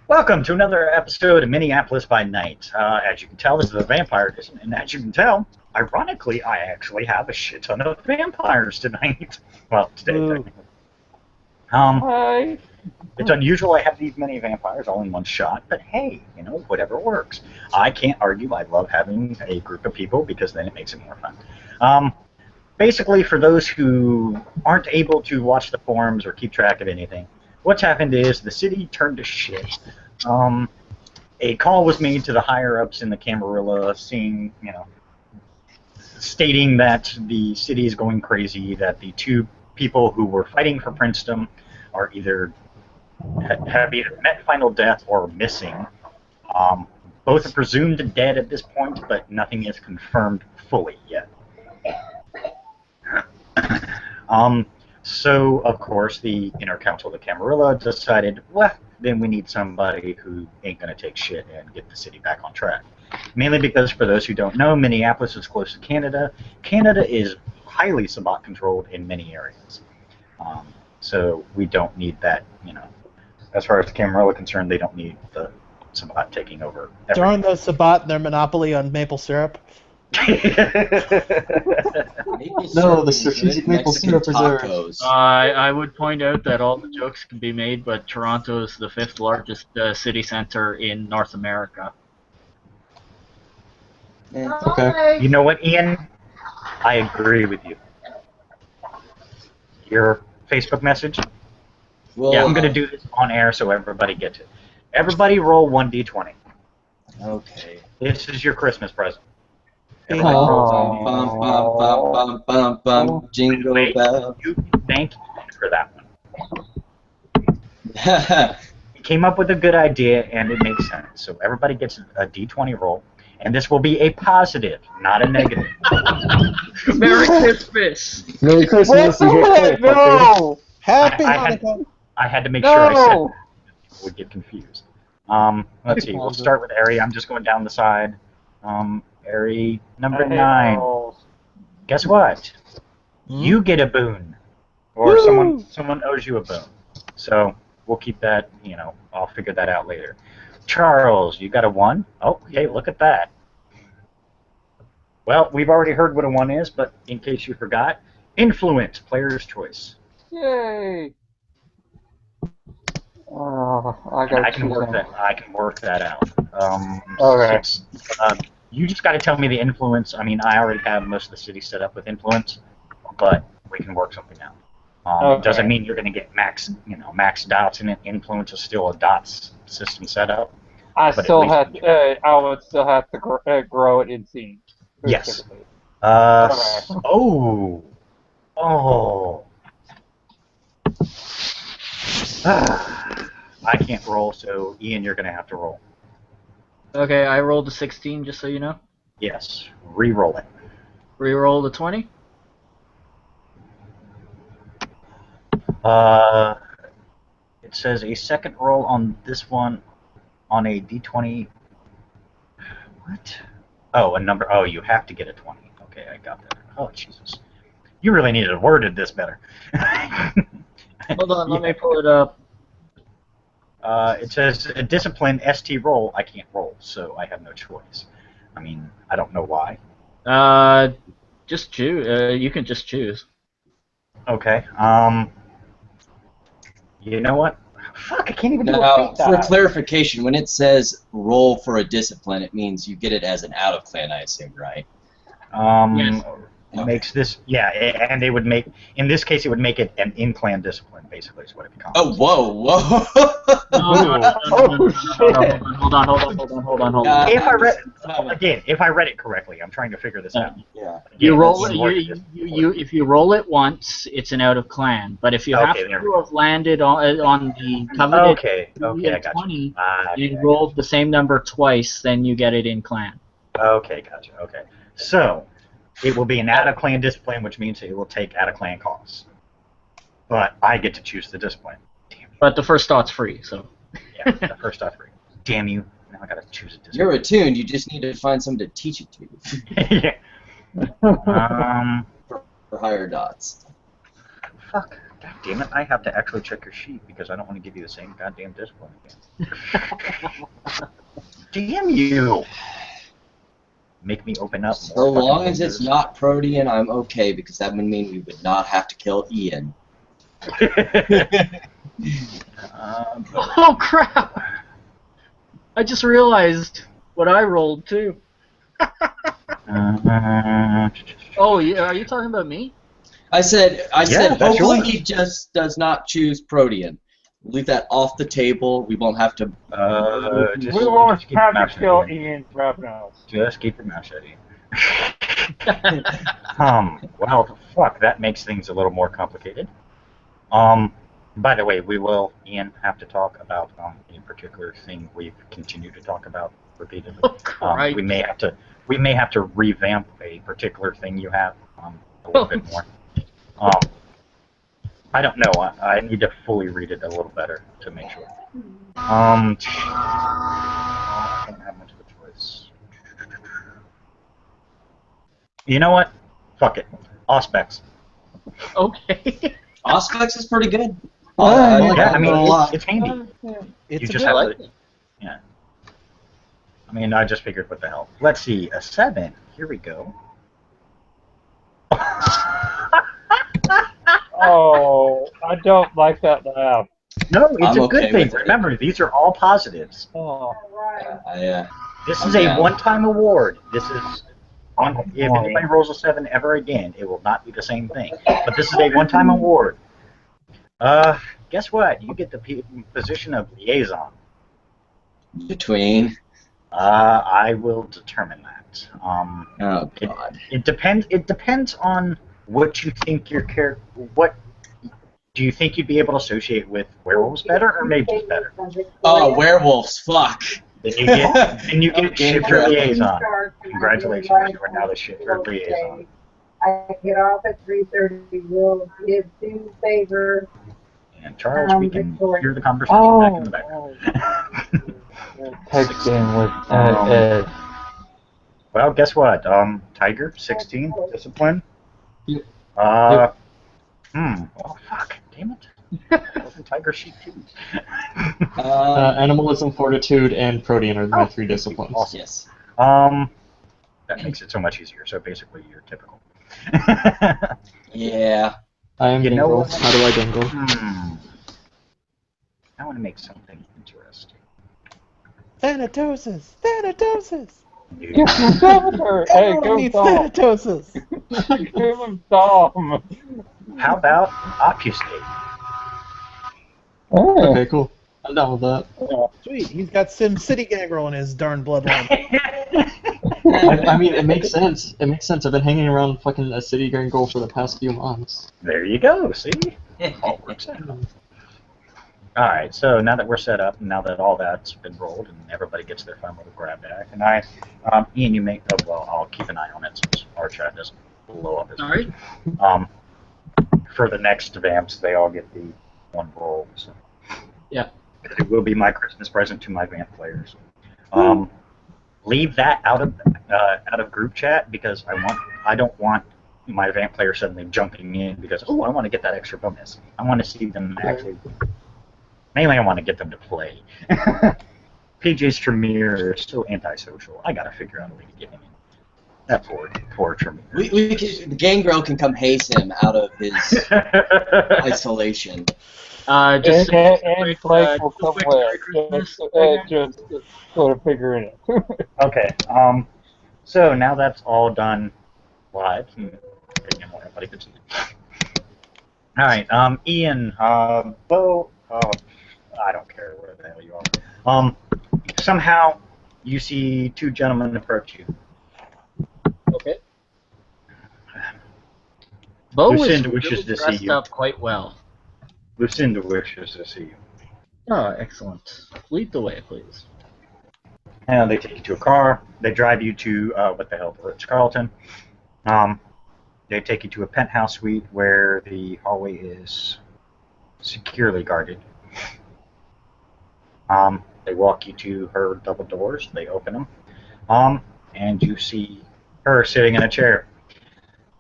Welcome to another episode of Minneapolis by Night. As you can tell, this is a vampire edition, and as you can tell, ironically, I actually have a shit ton of vampires tonight. Well, today, technically. Hi. It's unusual I have these many vampires all in one shot, but hey, whatever works. I can't argue. I love having a group of people because then it makes it more fun. Basically, for those who aren't able to watch the forums or keep track of anything, what's happened is the city turned to shit. A call was made to the higher-ups in the Camarilla, stating that the city is going crazy, that the two people who were fighting for princedom are have either met final death or missing. Both are presumed dead at this point, but nothing is confirmed fully yet. So, of course, the Inner Council of the Camarilla decided, well, then we need somebody who ain't going to take shit and get the city back on track. Mainly because, for those who don't know, Minneapolis is close to Canada. Canada is highly Sabbat-controlled in many areas. So we don't need that, As far as the Camarilla are concerned, they don't need the Sabbat taking over everything. Darn those Sabbat and their monopoly on maple syrup. No, the strategic maple syrup preserves. I would point out that all the jokes can be made, but Toronto is the 5th largest city center in North America. Yeah, okay. You know what, Ian? I agree with you. Your Facebook message? Well, yeah, I'm going to do this on air so everybody gets it. Everybody roll 1d20. Okay. This is your Christmas present. Jingle bell. You thank you for that one. You came up with a good idea, and it makes sense. So everybody gets a d20 roll, and this will be a positive, not a negative. Merry Christmas! Merry Christmas! No! Happy Hanukkah! I had to make sure I said that. People would get confused. Let's see. We'll start with Ari. I'm just going down the side. Ari, number 9. Guess what? You get a boon, or someone owes you a boon. So we'll keep that. I'll figure that out later. Charles, you got a 1. Oh, hey, look at that. Well, we've already heard what a 1 is, but in case you forgot, influence, player's choice. Yay! I can work that out. Okay. You just got to tell me the influence. I mean, I already have most of the city set up with influence, but we can work something out. It doesn't mean you're going to get max dots in it. Influence is still a dots system setup. I would still have to grow it in scene. Yes. Okay. Oh. I can't roll, so Ian, you're going to have to roll. Okay, I rolled a 16, just so you know. Yes, re-roll it. Re-roll the 20? It says a second roll on this one on a d20. What? Oh, a number. Oh, you have to get a 20. Okay, I got that. Oh, Jesus. You really needed to worded this better. Hold on, let me pull it up. It says a discipline ST roll. I can't roll, so I have no choice. I mean, I don't know why. Just choose. You can just choose. Okay. You know what? Fuck, I can't even do now, a for clarification, when it says roll for a discipline, it means you get it as an out of clan, I assume, right? Yes. It makes this, yeah, and it would make, in this case, it would make it an in-clan discipline, basically, is what it becomes. Oh, whoa. Hold on. If I read it correctly, I'm trying to figure this out. Yeah. You roll it. If you roll it once, it's an out of clan. But if you have to have landed on the coveted I got 20, you rolled the same number twice, then you get it in clan. Okay, gotcha. Okay, so it will be an out-of-clan discipline, which means it will take out-of-clan costs. But I get to choose the discipline. Damn you. But the first dot's free, so. Yeah, the first dot's free. Damn you. Now I gotta choose a discipline. You're attuned, you just need to find someone to teach it to you. Yeah. For higher dots. Fuck. God damn it, I have to actually check your sheet because I don't want to give you the same goddamn discipline again. Damn you! Make me open up more. So long as windows. it's not Protean, I'm okay, because that would mean we would not have to kill Ian. Oh crap! I just realized what I rolled too. Oh yeah, are you talking about me? I said, that's hopefully yours. he just does not choose Protean. Leave that off the table. We won't have to. Just, We won't just keep your have mouth to shut, kill Ian. Ian Ravenous. Just keep your mouth shut, Ian. Well, fuck, that makes things a little more complicated. By the way, we will, Ian, have to talk about a particular thing we've continued to talk about repeatedly. Oh, Christ. We may have to revamp a particular thing you have a little bit more. I don't know. I need to fully read it a little better to make sure. I don't have much of a choice. You know what? Fuck it. Auspex. Okay. Auspex is pretty good. Yeah, I mean, a lot. it's handy. It's You a just good have to. Yeah. I mean, I just figured what the hell. Let's see. A 7. Here we go. Oh, I don't like that laugh. No, it's I'm a okay good thing. with it. Remember, these are all positives. Oh. This I'm is a down. one-time award. This is if anybody rolls a 7 ever again, it will not be the same thing. But this is a one-time award. Guess what? You get the position of liaison. Between. I will determine that. Oh God. It depends. It depends on what you think your character. What do you think you'd be able to associate with werewolves better or mages better? Oh, werewolves! Fuck. Then you get shifter liaison. Congratulations, you are now the shifter liaison. I get off at 3:30. We'll give due favor. And Charles, we can hear the conversation back in the background. Texting with Ed. Well, guess what? Tiger, 16, discipline. Yep. Oh, fuck. Damn it. That wasn't Tiger Sheep 2. Animalism, Fortitude, and Protean are my 3 disciplines. Awesome. Yes. That makes it so much easier. So basically, you're typical. Yeah. I am You know Dingle. what? How do I dingle? I want to make something interesting. Thanatosis! Thanatosis! Give him Governor! Hey, Everyone give him needs Dom! Thanatosis! Give him Dom! How about obfuscate? Oh, Okay, cool. I'm down with that. Sweet, he's got Sim City Gangrel in his darn bloodline. I mean, it makes sense. It makes sense. I've been hanging around fucking a city gangrel for the past few months. There you go. See? All works out. Alright, so now that we're set up, now that all that's been rolled, and everybody gets their fun little grab bag, and Ian, you make, I'll keep an eye on it since our chat doesn't blow up as much. Alright. For the next vamps, they all get the one roll, so. Yeah. It will be my Christmas present to my vamp players. Leave that out of group chat, because I don't want my vamp player suddenly jumping in because, I want to get that extra bonus. I want to see them actually. Mainly, I want to get them to play. PJ's Tremere is so antisocial. I gotta figure out a way to get him in. That poor Tremere. The gangrel can come haste him out of his isolation. Just and Blake will come quick with. Merry Christmas. Just sort of figuring it. Okay. So now that's all done live. Everybody could see it. All right. Ian. Bo. I don't care where the hell you are. Somehow you see 2 gentlemen approach you. Okay. Bo is Lucinde really wishes to see dressed you. up quite well. Lucinda wishes to see you. Oh, excellent. Lead the way, please. And they take you to a car. They drive you to what the hell, the Ritz-Carlton. They take you to a penthouse suite where the hallway is securely guarded. They walk you to her double doors. They open them. And you see her sitting in a chair.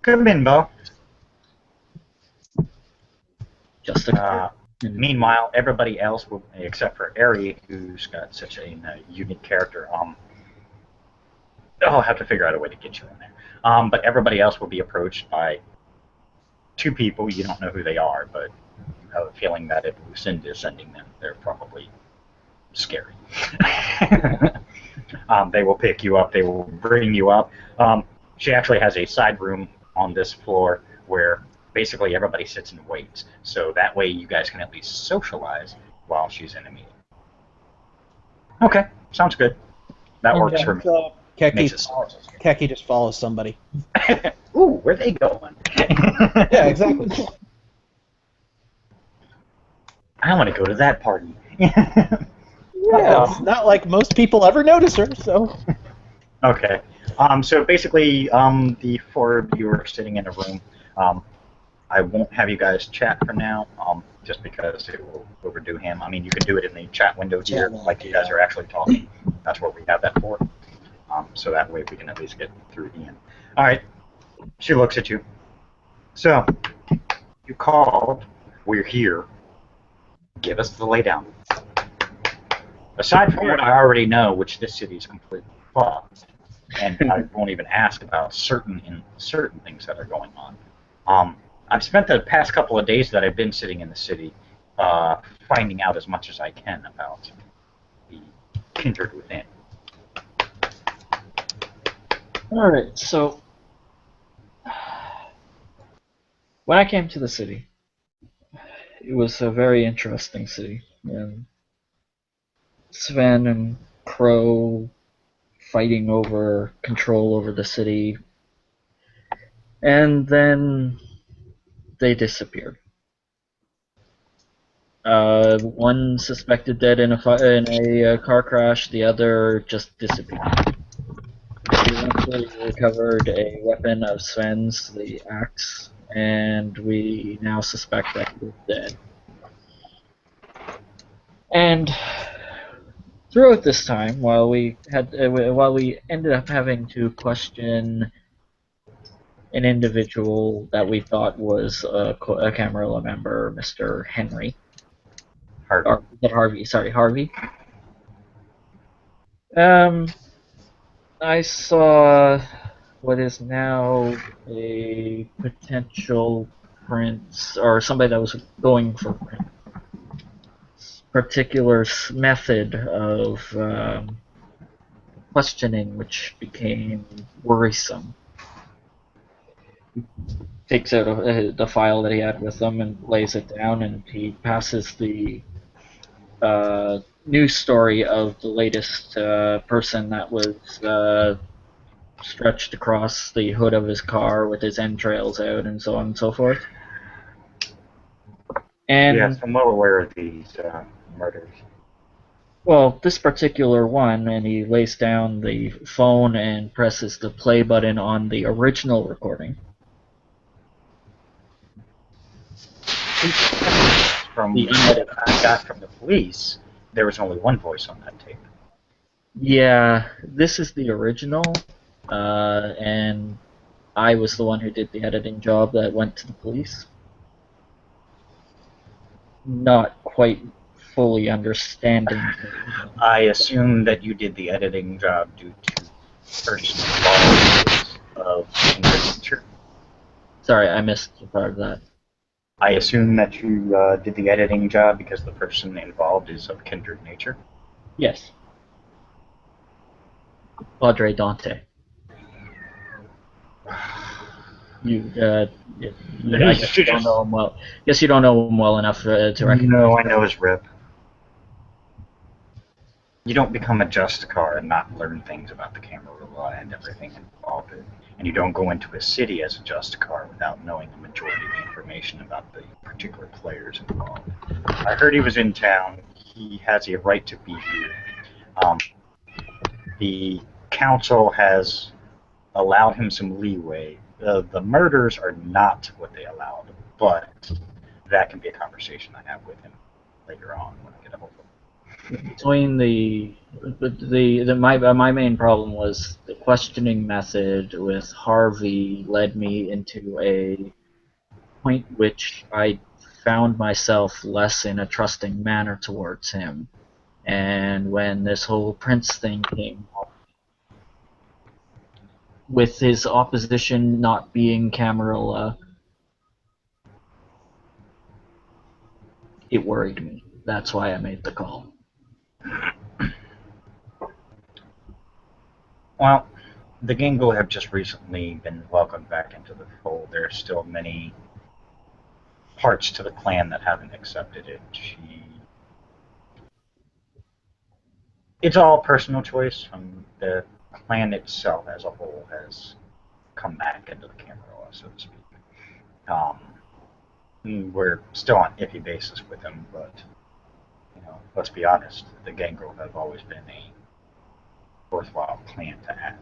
Come in, Bo. Just a Meanwhile, everybody else, will, except for Ari, who's got such a unique character, I'll have to figure out a way to get you in there. But everybody else will be approached by two people. You don't know who they are, but you have a feeling that if Lucinde is sending them, they're probably scary. They will pick you up. They will bring you up. She actually has a side room on this floor where basically everybody sits and waits. So that way you guys can at least socialize while she's in a meeting. Okay, sounds good. That works for me. Keki just follows somebody. Ooh, where are they going? Yeah, exactly. I want to go to that party. Yeah, it's not like most people ever notice her, so. Okay. So basically, the four of you are sitting in a room. I won't have you guys chat for now, just because it will overdo him. I mean, you can do it in the chat window here, like you guys are actually talking. That's what we have that for. So that way we can at least get through the end. All right. She looks at you. So, you called. We're here. Give us the laydown. Aside from what I already know, which this city is completely fucked, and I won't even ask about certain things that are going on. I've spent the past couple of days that I've been sitting in the city finding out as much as I can about the kindred within. Alright, so when I came to the city, it was a very interesting city. And Sven and Crow fighting over control over the city, and then they disappeared. One suspected dead in a car crash, the other just disappeared. We eventually recovered a weapon of Sven's, the axe, and we now suspect that he is dead. And throughout this time, while we ended up having to question an individual that we thought was a Camarilla member, Mr. Henry. Harvey. I saw what is now a potential prince, or somebody that was going for prince. Particular method of questioning which became worrisome. He takes out the file that he had with him and lays it down, and he passes the news story of the latest person that was stretched across the hood of his car with his entrails out and so on and so forth. And yes, I'm well aware of these murders. Well, this particular one, and he lays down the phone and presses the play button on the original recording. From what I got from the police, there was only one voice on that tape. Yeah, this is the original, and I was the one who did the editing job that went to the police. Not quite fully understanding. I assume that you did the editing job due to personal knowledge of kindred nature. Sorry, I missed a part of that. I assume that you did the editing job because the person involved is of kindred nature. Yes. Padre Dante. I guess you don't know him well. Guess you don't know him well enough to recognize. No, I know his rip. You don't become a Justicar and not learn things about the Camarilla and everything involved in it. And you don't go into a city as a Justicar without knowing the majority of the information about the particular players involved. I heard he was in town. He has a right to be here. The council has allowed him some leeway. The murders are not what they allowed, but that can be a conversation I have with him later on when I get a hold of him. Between my main problem was the questioning method with Harvey led me into a point which I found myself less in a trusting manner towards him. And when this whole Prince thing came up, with his opposition not being Camarilla, it worried me. That's why I made the call. Well, the Gango have just recently been welcomed back into the fold. There are still many parts to the clan that haven't accepted it. It's all personal choice. The clan itself as a whole has come back into the Camarilla, so to speak. We're still on iffy basis with them, but let's be honest, the Gangrel have always been a worthwhile clan to have.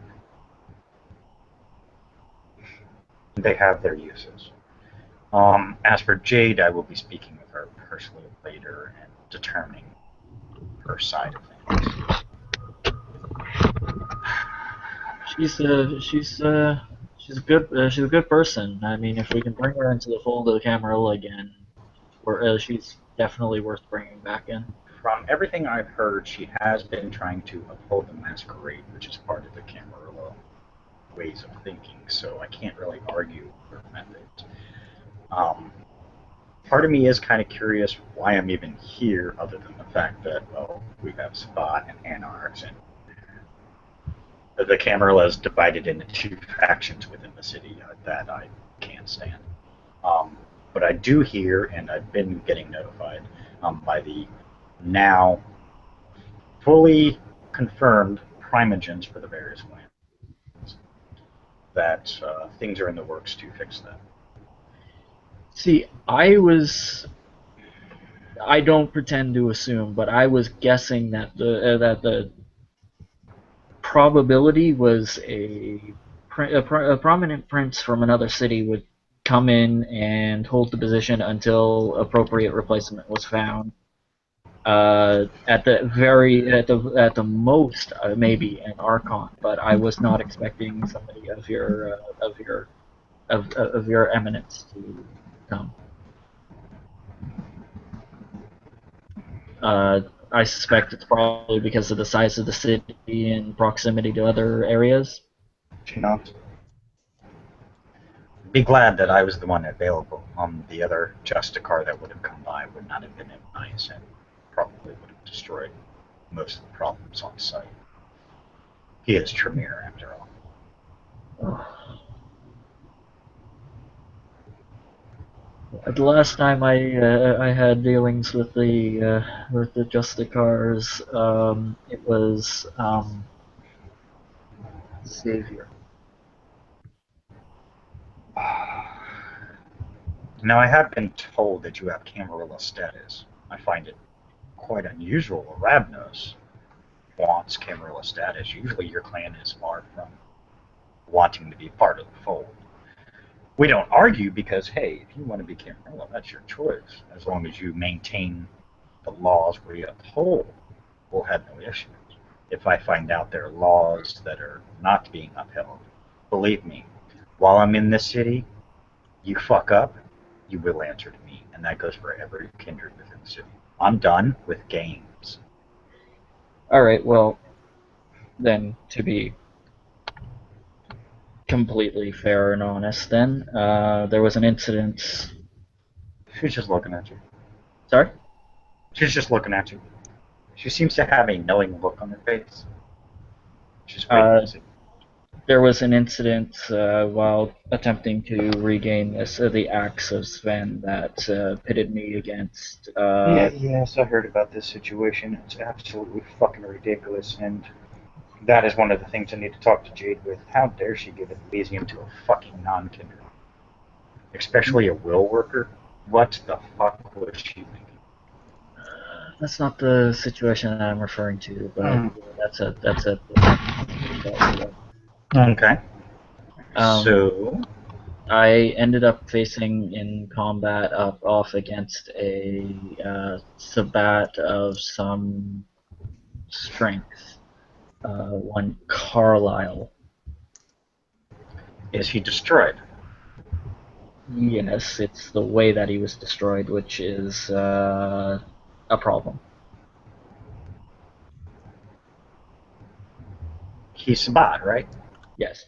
They have their uses. As for Jade, I will be speaking with her personally later and determining her side of things. She's a good person. I mean, if we can bring her into the fold of the Camarilla again, she's definitely worth bringing back in. From everything I've heard, she has been trying to uphold the masquerade, which is part of the Camarilla ways of thinking, so I can't really argue her methods. Part of me is kind of curious why I'm even here, other than the fact that, well, we have Spot and Anarchs, and the Camarilla is divided into two factions within the city that I can't stand. But I do hear, and I've been getting notified by the now fully confirmed primogens for the various clans, that things are in the works to fix that. See, I don't pretend to assume, but I was guessing that the probability was a prominent prince from another city would come in and hold the position until appropriate replacement was found. At the most, maybe an Archon, but I was not expecting somebody of your eminence to come. I suspect it's probably because of the size of the city and proximity to other areas. She nods. Be glad that I was the one available. The other Justicar that would have come by would not have been nice and probably would have destroyed most of the problems on site. He is Tremere, after all. The last time I had dealings with the Justicars, it was Xavier. Now, I have been told that you have Camarilla status. I find it quite unusual. Ravnos wants Camarilla status. Usually your clan is far from wanting to be part of the fold. We don't argue because, hey, if you want to be Camarilla, that's your choice. As long as you maintain the laws we uphold, we'll have no issues. If I find out there are laws that are not being upheld, believe me, while I'm in this city, you fuck up, you will answer to me. And that goes for every kindred within the city. I'm done with games. Alright, well, then, to be completely fair and honest, then, there was an incident... She's just looking at you. Sorry? She's just looking at you. She seems to have a knowing look on her face. She's very busy. There was an incident while attempting to regain the axe of Sven that pitted me against... Yes, I heard about this situation. It's absolutely fucking ridiculous, and that is one of the things I need to talk to Jade with. How dare she give Elysium to a fucking non-kindred? Especially a will worker? What the fuck was she thinking? That's not the situation that I'm referring to, but that's a Okay. So I ended up facing in combat off against a Sabat of some strength, one Carlisle. Is he destroyed? Yes, it's the way that he was destroyed, which is a problem. He's Sabat, right? Yes.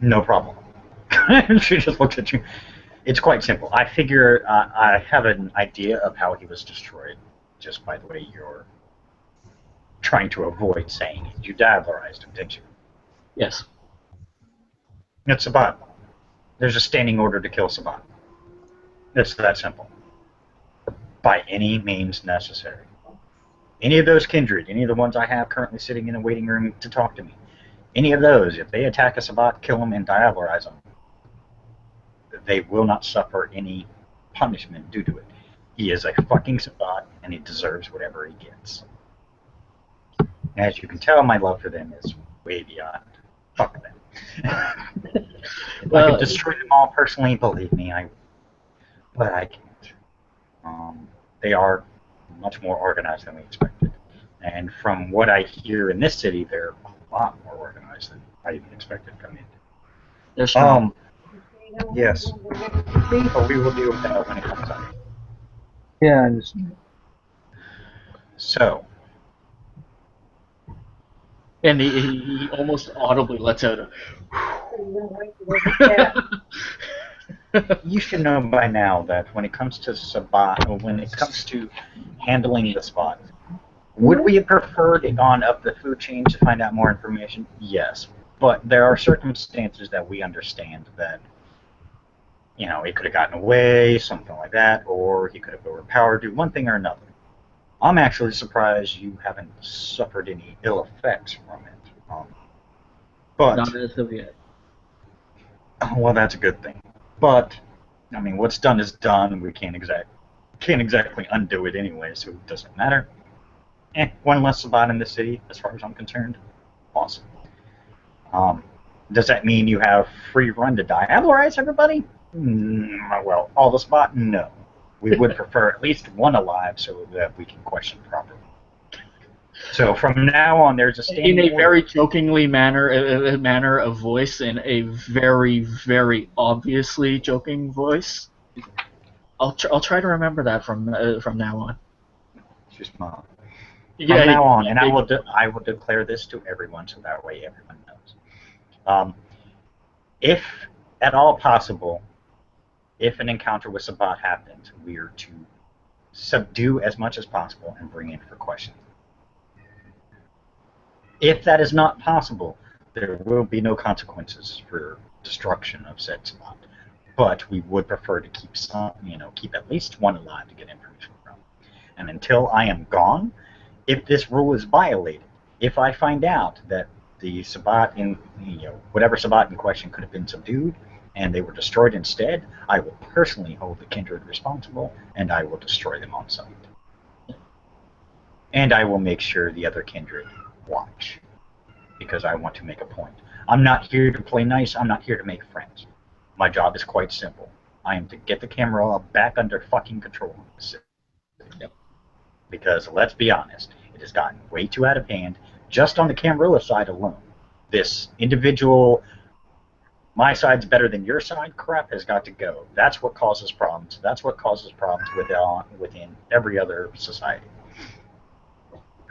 No problem. She just looked at you. It's quite simple. I figure I have an idea of how he was destroyed, just by the way you're trying to avoid saying it. You diablerized him, didn't you? Yes. It's Sabat. There's a standing order to kill Sabat. It's that simple. By any means necessary. Any of those kindred, any of the ones I have currently sitting in the waiting room to talk to me, any of those, if they attack a Sabat, kill them, and diablerize them, they will not suffer any punishment due to it. He is a fucking Sabat, and he deserves whatever he gets. As you can tell, my love for them is way beyond. Fuck them. If I could destroy them all personally, believe me, I would. But I can't. They are much more organized than we expected. And from what I hear in this city, they're a lot more organized than I even expected coming in. They're strong. Yes. But we will deal with that when it comes up. Yeah, I just... So. And he almost audibly lets out a... You should know by now that when it comes to Sabat, or when it comes to handling the spot, would we have preferred it gone up the food chain to find out more information? Yes. But there are circumstances that we understand that, you know, it could have gotten away, something like that, or he could have overpowered you, one thing or another. I'm actually surprised you haven't suffered any ill effects from it. But Not as of yet. well, that's a good thing. But I mean, what's done is done. We can't exactly undo it anyway, so it doesn't matter. One less Sabat in the city, as far as I'm concerned. Awesome. Does that mean you have free run to diablerize everybody? Well, all the Sabat? No. We would prefer at least one alive so that we can question properly. So from now on, there's a standing in a order. very jokingly manner of voice, in a very, very obviously joking voice. I'll try to remember that from now on. Just mom. Yeah, From now on, and I will declare this to everyone, so that way everyone knows. If at all possible, if an encounter with Sabat happens, we are to subdue as much as possible and bring in for questioning. If that is not possible, there will be no consequences for destruction of said Sabat. But we would prefer to keep keep at least one alive to get information from. And until I am gone, if this rule is violated, if I find out that the Sabat in whatever Sabat in question could have been subdued and they were destroyed instead, I will personally hold the kindred responsible and I will destroy them on sight. And I will make sure the other kindred watch, because I want to make a point. I'm not here to play nice. I'm not here to make friends. My job is quite simple. I am to get the camera back under fucking control. Yep. Because let's be honest, it has gotten way too out of hand just on the Camarilla side alone. This individual, my side's better than your side crap has got to go. That's what causes problems. That's what causes problems within every other society.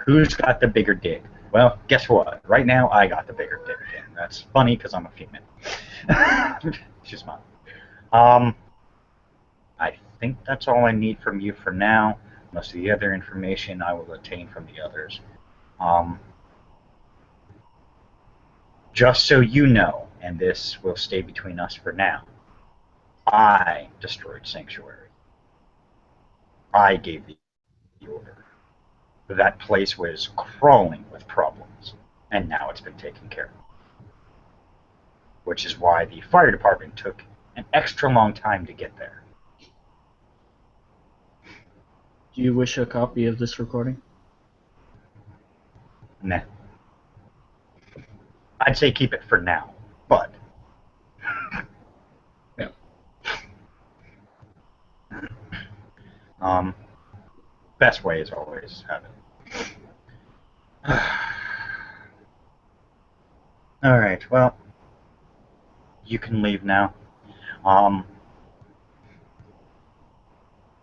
Who's got the bigger dick? Well, guess what? Right now, I got the bigger dick. And that's funny because I'm a female. It's just mine. I think that's all I need from you for now. Most of the other information I will obtain from the others. Just so you know, and this will stay between us for now, I destroyed Sanctuary. I gave the order. That place was crawling with problems, and now it's been taken care of. Which is why the fire department took an extra long time to get there. Do you wish a copy of this recording? Nah. I'd say keep it for now, but... Yeah. Best way is always have it. Alright, well, you can leave now.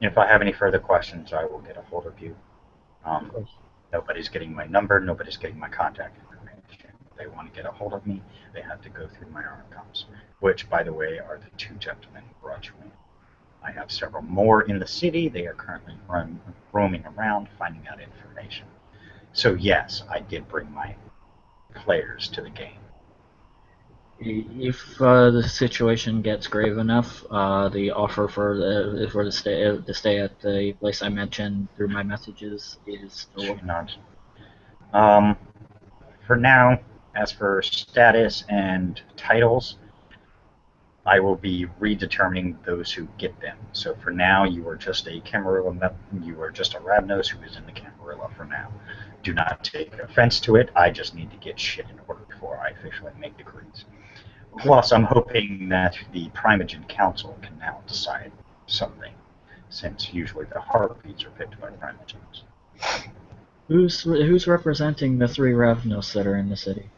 If I have any further questions, I will get a hold of you. Nobody's getting my number. Nobody's getting my contact information. If they want to get a hold of me, they have to go through my archives, which, by the way, are the two gentlemen who brought you in. I have several more in the city. They are currently roaming around, finding out information. So yes, I did bring my players to the game. If the situation gets grave enough, the offer for the stay at the place I mentioned through my messages is still. Not. For now, as for status and titles, I will be redetermining those who get them. So for now, you are just a Camarilla. You are just a Ravnos who is in the Camarilla for now. Do not take offense to it. I just need to get shit in order before I officially make decrees. Plus, I'm hoping that the Primogen Council can now decide something, since usually the heartbeats are picked by Primogens. Who's representing the 3 Ravnos that are in the city?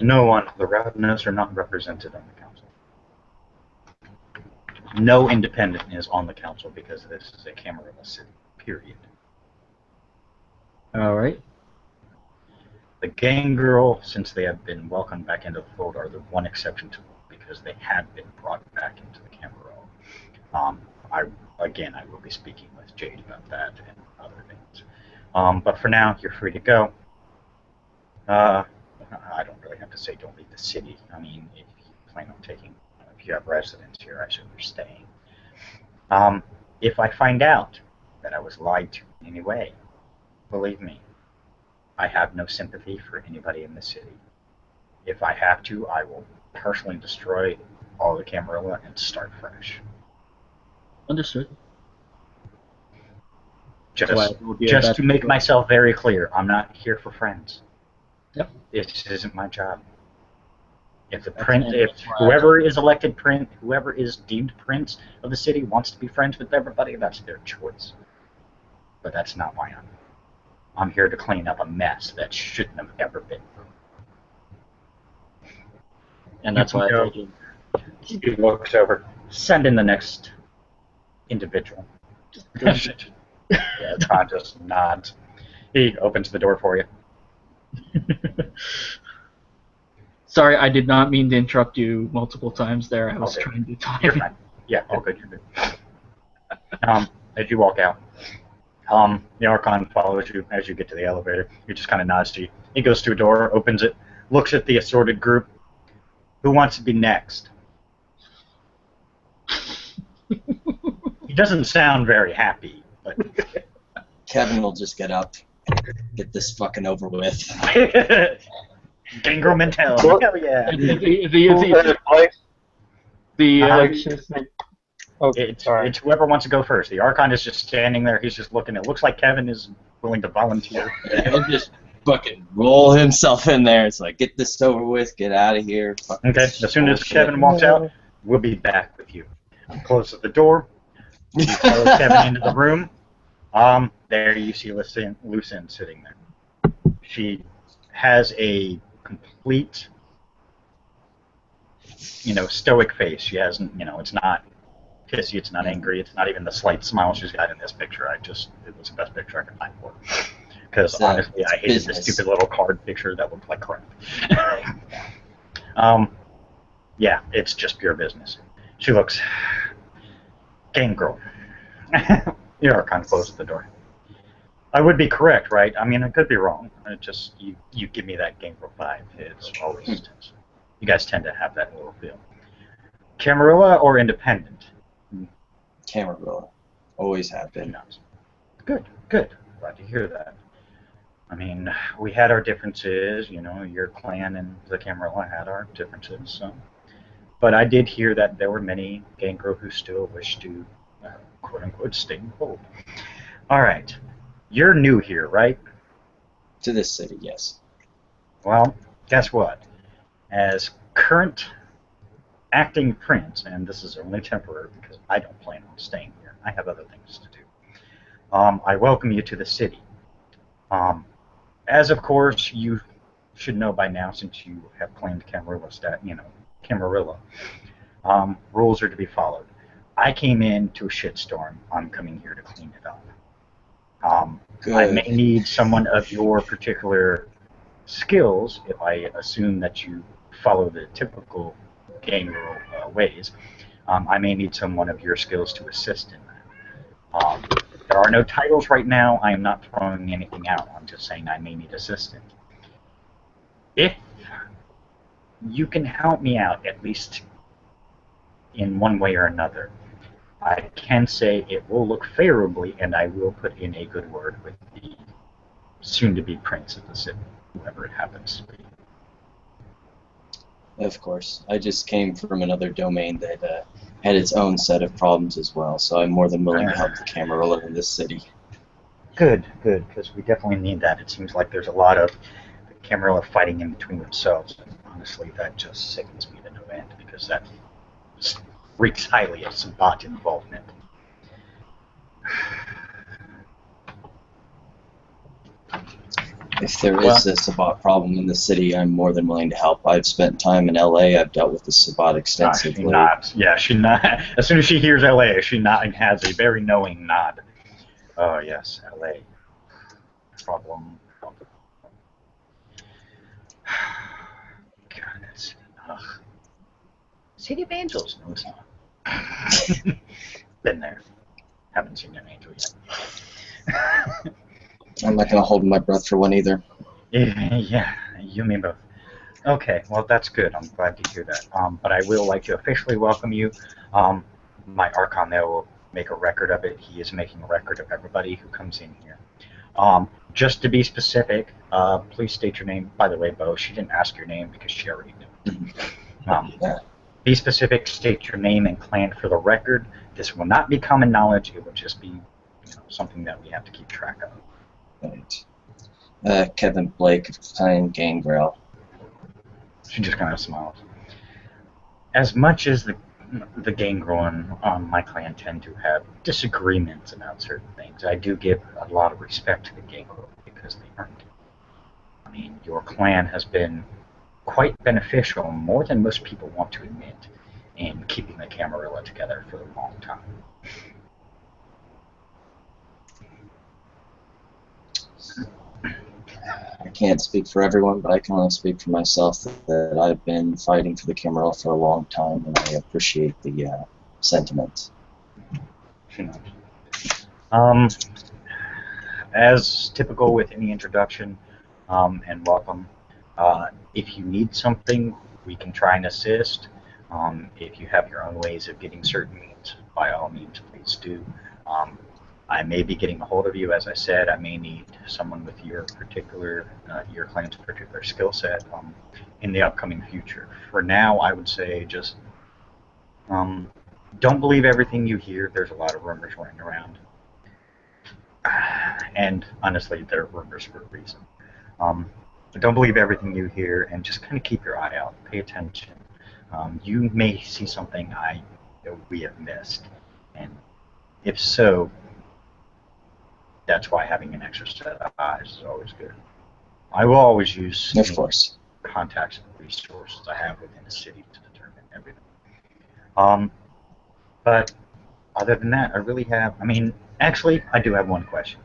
No one. The Ravnos are not represented on the council. No independent is on the council because this is a Camarilla city. Period. All right. The Gangrel, since they have been welcomed back into the fold, are the one exception to because they have been brought back into the Camarilla. I will be speaking with Jade about that and other things. But for now, you're free to go. I don't really have to say don't leave the city. I mean, if you plan on taking, if you have residence here, I assume you're staying. If I find out that I was lied to in any way, believe me, I have no sympathy for anybody in the city. If I have to, I will personally destroy all the Camarilla and start fresh. Understood. Just to make myself very clear, I'm not here for friends. Yep. This isn't my job. If whoever is elected prince, whoever is deemed prince of the city wants to be friends with everybody, that's their choice. But that's not why I'm here to clean up a mess that shouldn't have ever been. And that's why I told you. He looks over. Send in the next individual. Yeah, Tron just nods. He opens the door for you. Sorry, I did not mean to interrupt you multiple times there. I was trying to time. You're fine. Yeah, all good, you're good. As you walk out, the Archon follows you as you get to the elevator. He just kind of nods to you. He goes to a door, opens it, looks at the assorted group. Who wants to be next? He doesn't sound very happy, but Kevin will just get up, get this fucking over with. Gangrel mentality. Hell yeah. It's whoever wants to go first. The Archon is just standing there. He's just looking. It looks like Kevin is willing to volunteer. He'll just fucking roll himself in there. It's like, get this over with, get out of here. Okay, as soon as Kevin walks out, we'll be back with you. Closes the door. You follow Kevin into the room. There you see Lucinde sitting there. She has a complete, stoic face. She hasn't, it's not pissy, it's not angry, it's not even the slight smile she's got in this picture. It was the best picture I could find for her. Because honestly, I hated the stupid little card picture that looked like crap. Yeah, it's just pure business. She looks Gangrel. The Archon closes the door. I would be correct, right? I mean, I could be wrong. It just you give me that Gangrel vibe. It's always tense. You guys tend to have that little feel. Camarilla or independent? Camarilla. Always have been. Good. Glad to hear that. I mean, we had our differences. Your clan and the Camarilla had our differences. So, but I did hear that there were many Gangrel who still wish to, quote unquote, stay in the fold. All right. You're new here, right? To this city, yes. Well, guess what? As current acting prince, and this is only temporary because I don't plan on staying here. I have other things to do. I welcome you to the city. As of course you should know by now, since you have claimed Camarilla, rules are to be followed. I came into a shitstorm. I'm coming here to clean it up. Good. I may need someone of your particular skills, if I assume that you follow the typical game rule ways. I may need someone of your skills to assist in that. There are no titles right now. I am not throwing anything out. I'm just saying I may need assistance. If you can help me out, at least in one way or another, I can say it will look favorably, and I will put in a good word with the soon-to-be prince of the city, whoever it happens to be. Of course. I just came from another domain that had its own set of problems as well, so I'm more than willing to help the Camarilla in this city. Good, because we definitely need that. It seems like there's a lot of the Camarilla fighting in between themselves, and honestly, that just sickens me to no end, because that reeks highly of Sabbat involvement. If there is a Sabbat problem in the city, I'm more than willing to help. I've spent time in LA. I've dealt with the Sabbat extensively. She nods. Yeah, she nods. As soon as she hears LA, she has a very knowing nod. Oh, yes, LA. Problem. God, that's... Ugh. City of Angels. No, it's not. Been there. Haven't seen an angel yet. I'm not going to hold my breath for one either. Yeah, you mean both. Okay, well, that's good. I'm glad to hear that. But I will like to officially welcome you. My Archon there will make a record of it. He is making a record of everybody who comes in here. Just to be specific, please state your name. By the way, Bo, she didn't ask your name because she already knew. Be specific, state your name and clan for the record. This will not be common knowledge. It will just be something that we have to keep track of. Right. Kevin Blake of Clan Gangrel. She just kind of smiles. As much as the Gangrel and my clan tend to have disagreements about certain things, I do give a lot of respect to the Gangrel because they earned it. I mean, your clan has been quite beneficial, more than most people want to admit, in keeping the Camarilla together for a long time. I can't speak for everyone, but I can only speak for myself that I've been fighting for the Camarilla for a long time, and I appreciate the sentiment. As typical with any introduction, and welcome, if you need something, we can try and assist. If you have your own ways of getting certain means, by all means, please do. I may be getting a hold of you, as I said. I may need someone with your particular, your clan's particular skill set in the upcoming future. For now, I would say just don't believe everything you hear. There's a lot of rumors running around. And honestly, they're rumors for a reason. But don't believe everything you hear, and just kind of keep your eye out. Pay attention. You may see something we have missed, and if so, that's why having an extra set of eyes is always good. I will always use contacts and resources I have within the city to determine everything. But other than that, I really have. I mean, actually, I do have one question.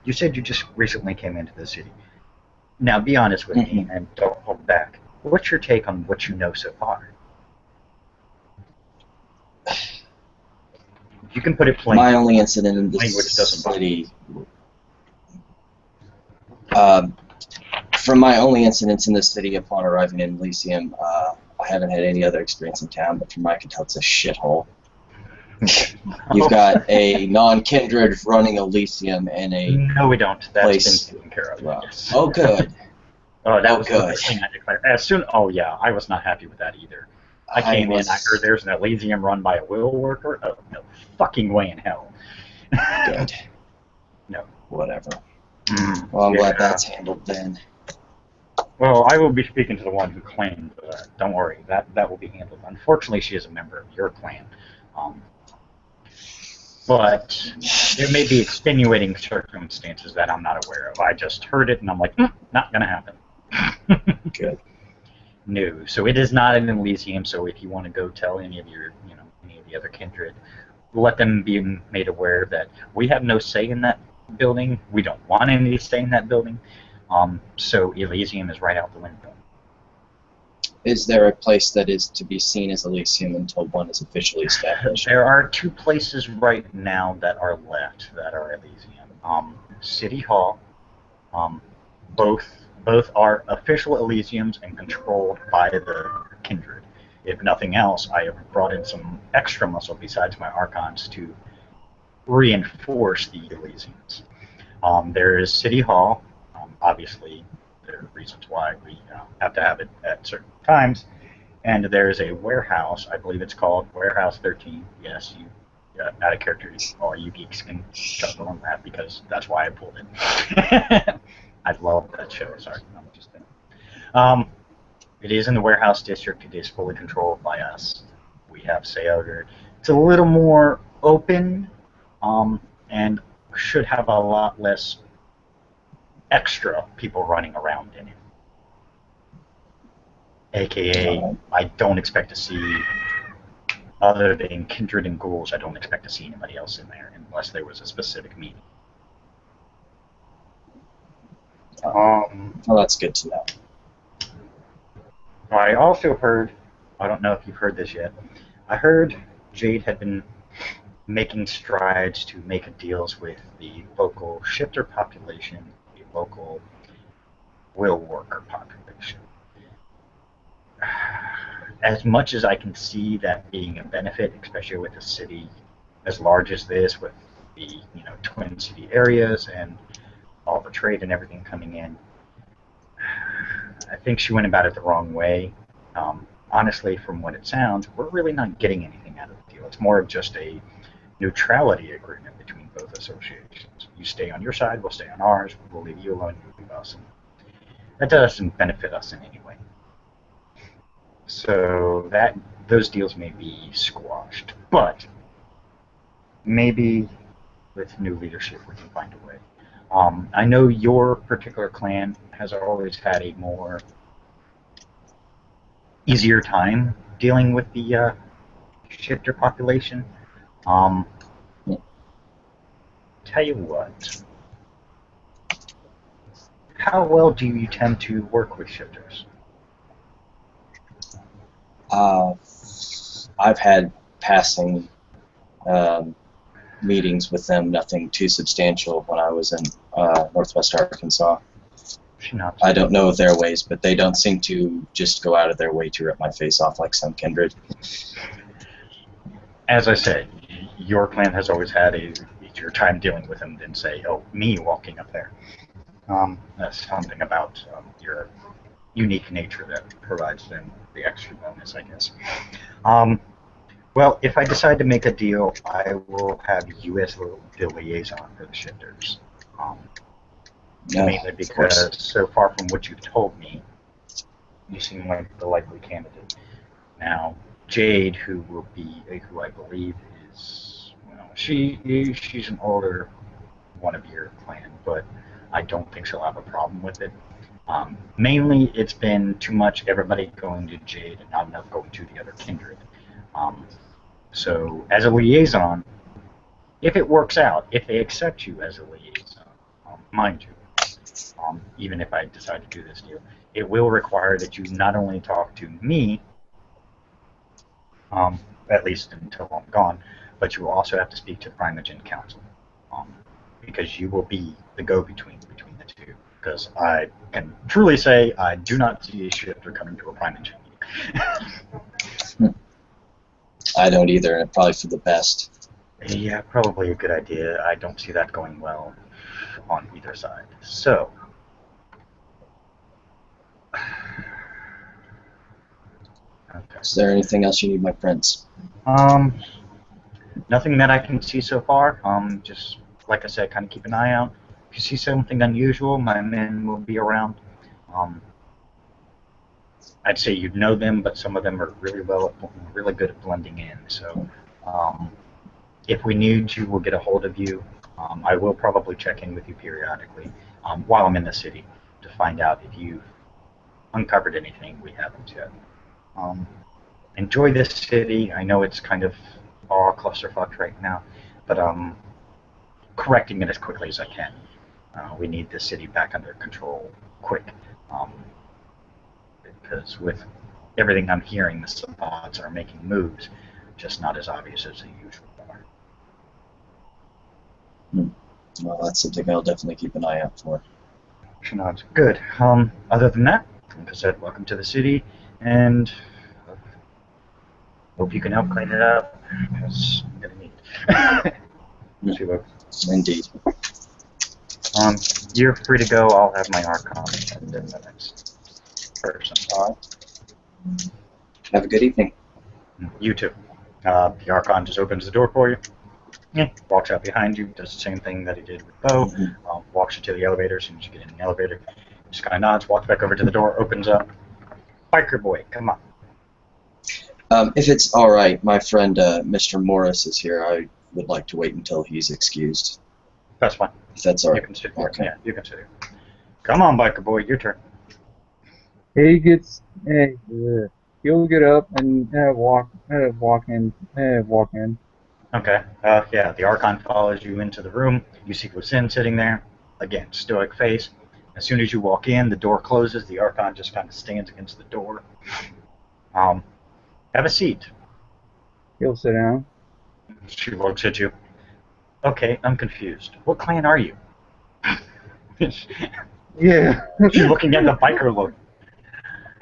You said you just recently came into the city. Now, be honest with me and don't hold back. What's your take on what you know so far? You can put it plain. My only incident in this city, from my only incidents in this city upon arriving in Elysium, I haven't had any other experience in town, but from what I can tell, it's a shithole. You've got a non-kindred running Elysium and a No, we don't. That's place. been taken care of. Well, Yes. oh, good. Oh, that was good. the first thing I declared. As soon, oh yeah, I was not happy with that either. I came in, I heard there's an Elysium run by a will worker. Oh, no fucking way in hell. Good. No. Whatever. Well, I'm glad that's handled then. Well, I will be speaking to the one who claimed. Don't worry, that will be handled. Unfortunately, she is a member of your clan. But there may be extenuating circumstances that I'm not aware of. I just heard it, and I'm like, not gonna happen. Good. No, so it is not an Elysium. So if you want to go tell any of your, any of the the other kindred. Let them be made aware that we have no say in that building. We don't want any say in that building. So Elysium is right out the window. Is there a place that is to be seen as Elysium until one is officially established? There are two places right now that are left that are Elysium. City Hall. Both are official Elysiums and controlled by the kindred. If nothing else, I have brought in some extra muscle besides my Archons to reinforce the Elysiums. There is City Hall. Obviously, there are reasons why we have to have it at certain times. And there is a warehouse. I believe it's called Warehouse 13. Yes, you out of character, all you geeks can chuckle on that because that's why I pulled it. I love that show. Sorry, I'm just kidding. It is in the warehouse district. It is fully controlled by us. We have say over it. It's a little more open, and should have a lot less extra people running around in it. AKA, I don't expect to see, other than kindred and ghouls, I don't expect to see anybody else in there unless there was a specific meeting. Well, that's good to know. I also heard, I don't know if you've heard this yet, I heard Jade had been making strides to make deals with the local shifter population, the local will worker population. As much as I can see that being a benefit, especially with a city as large as this, with the twin city areas and all the trade and everything coming in, I think she went about it the wrong way. Honestly, from what it sounds, we're really not getting anything out of the deal. It's more of just a neutrality agreement between both associations. You stay on your side, we'll stay on ours, we'll leave you alone, you leave us. And that doesn't benefit us in any way. So those deals may be squashed, but maybe with new leadership we can find a way. I know your particular clan has always had a more easier time dealing with the shifter population. Tell you what, how well do you tend to work with shifters? I've had passing meetings with them, nothing too substantial when I was in Northwest Arkansas. I don't know their ways, but they don't seem to just go out of their way to rip my face off like some kindred. As I said, your clan has always had a easier time dealing with them than, say, me walking up there. That's something about your unique nature that provides them the extra bonus, I guess. Well, if I decide to make a deal, I will have you as the liaison for the shifters. Mainly because, so far from what you've told me, you seem like the likely candidate. Now, Jade, who I believe is, well, she's an older one of your clan, but I don't think she'll have a problem with it. Mainly, it's been too much everybody going to Jade and not enough going to the other kindred. So, as a liaison, if it works out, if they accept you as a liaison, mind you, even if I decide to do this deal, it will require that you not only talk to me, at least until I'm gone, but you will also have to speak to Primogen Council, because you will be the go-between between the two. Because I can truly say I do not see a shifter coming to a Primogen meeting. I don't either, and probably for the best. Yeah, probably a good idea. I don't see that going well on either side. So, okay. Is there anything else you need, my friends? Nothing that I can see so far. Just like I said, kind of keep an eye out. If you see something unusual, my men will be around. I'd say you'd know them, but some of them are really good at blending in. So, if we need you, we'll get a hold of you. I will probably check in with you periodically while I'm in the city to find out if you've uncovered anything we haven't yet. Enjoy this city. I know it's kind of all clusterfucked right now, but correcting it as quickly as I can. We need the city back under control quick, because with everything I'm hearing, the spots are making moves, just not as obvious as they usually are. Well, that's something I'll definitely keep an eye out for. She nods. Good. Other than that, like I said, welcome to the city, and hope you can help clean it up, because I'm gonna need it. She looks. Indeed. You're free to go. I'll have my Archon and then the next person. All right. Have a good evening. You too. The Archon just opens the door for you. Yeah. Walks out behind you, does the same thing that he did with Bo. Walks you to the elevator as soon as you get in the elevator. Just kind of nods, walks back over to the door, opens up. Biker boy, come on. If it's all right, my friend Mr. Morris is here. I would like to wait until he's excused. That's fine. If that's all You right. can sit here. Okay. Yeah, you can sit here. Come on, Biker boy, your turn. He gets. He'll get up and walk in. Okay. Yeah, the Archon follows you into the room. You see Lucinde sitting there. Again, stoic face. As soon as you walk in, the door closes. The Archon just kind of stands against the door. Have a seat. He'll sit down. She looks at you. Okay, I'm confused. What clan are you? She's Yeah. looking at the biker look.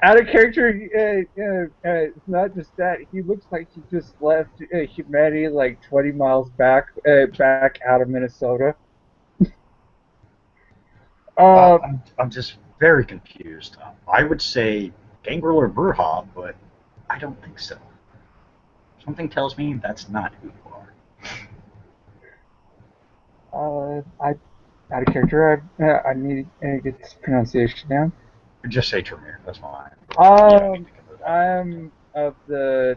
Out of character, it's not just that. He looks like he just left humanity like 20 miles back out of Minnesota. I'm just very confused. I would say Gangrel or Brujah, but I don't think so. Something tells me that's not who you are. Out of character, I need to get this pronunciation down. Just say Tremere, that's fine. I'm of the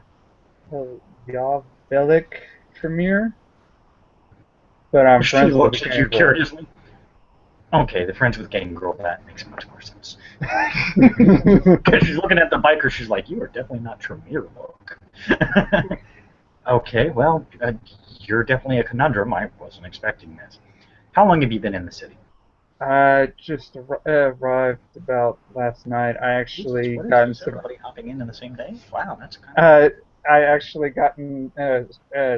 Yavelic Tremere, but I'm She friends with looks the at you Gangrel. curiously. Okay, the friends with Gangrel, that makes much more sense. Because she's looking at the biker, she's like, you are definitely not Tremere look. Okay, well, you're definitely a conundrum. I wasn't expecting this. How long have you been in the city? Just arrived about last night. I actually What got is some. everybody hopping in the same day? Wow, that's kind of... I actually got in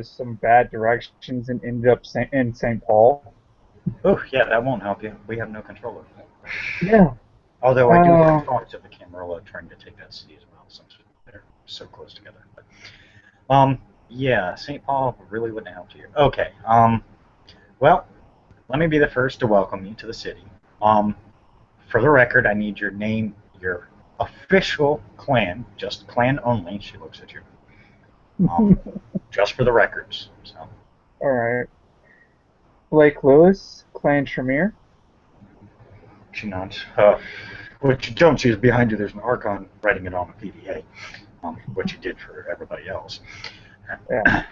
some bad directions and ended up in St. Paul. Oh, yeah, that won't help you. We have no control over that. Yeah. Although I do have thoughts of the Camarilla trying to take that city as well, since they're so close together. But, yeah, St. Paul really wouldn't help you. Okay, well, let me be the first to welcome you to the city. For the record, I need your name, your official clan, just clan only. She looks at you. Just for the records. So. All right. Blake Lewis, Clan Tremere. She nods. What you don't see is behind you there's an Archon writing it on a PDA, which you did for everybody else. Yeah.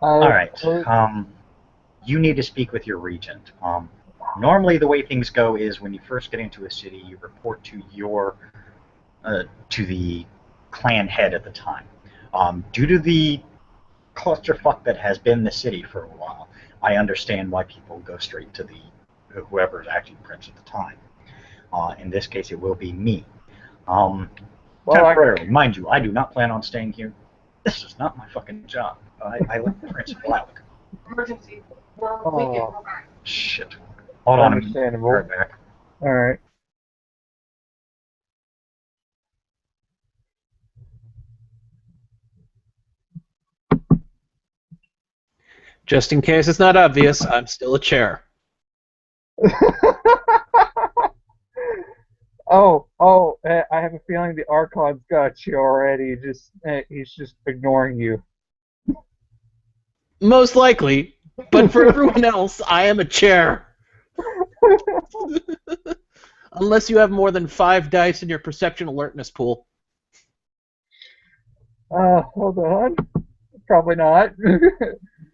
All right. You need to speak with your regent. Normally, the way things go is when you first get into a city, you report to the clan head at the time. Due to the clusterfuck that has been the city for a while, I understand why people go straight to whoever is acting prince at the time. In this case, it will be me. Temporarily, mind you, I do not plan on staying here. This is not my fucking job. I let the prince out. Emergency. Shit. Hold on. Understandable. Right back. All right. Just in case it's not obvious, I'm still a chair. I have a feeling the Archon's got you already. He's just ignoring you. Most likely, but for everyone else, I am a chair. Unless you have more than 5 dice in your perception alertness pool. Hold on. Probably not.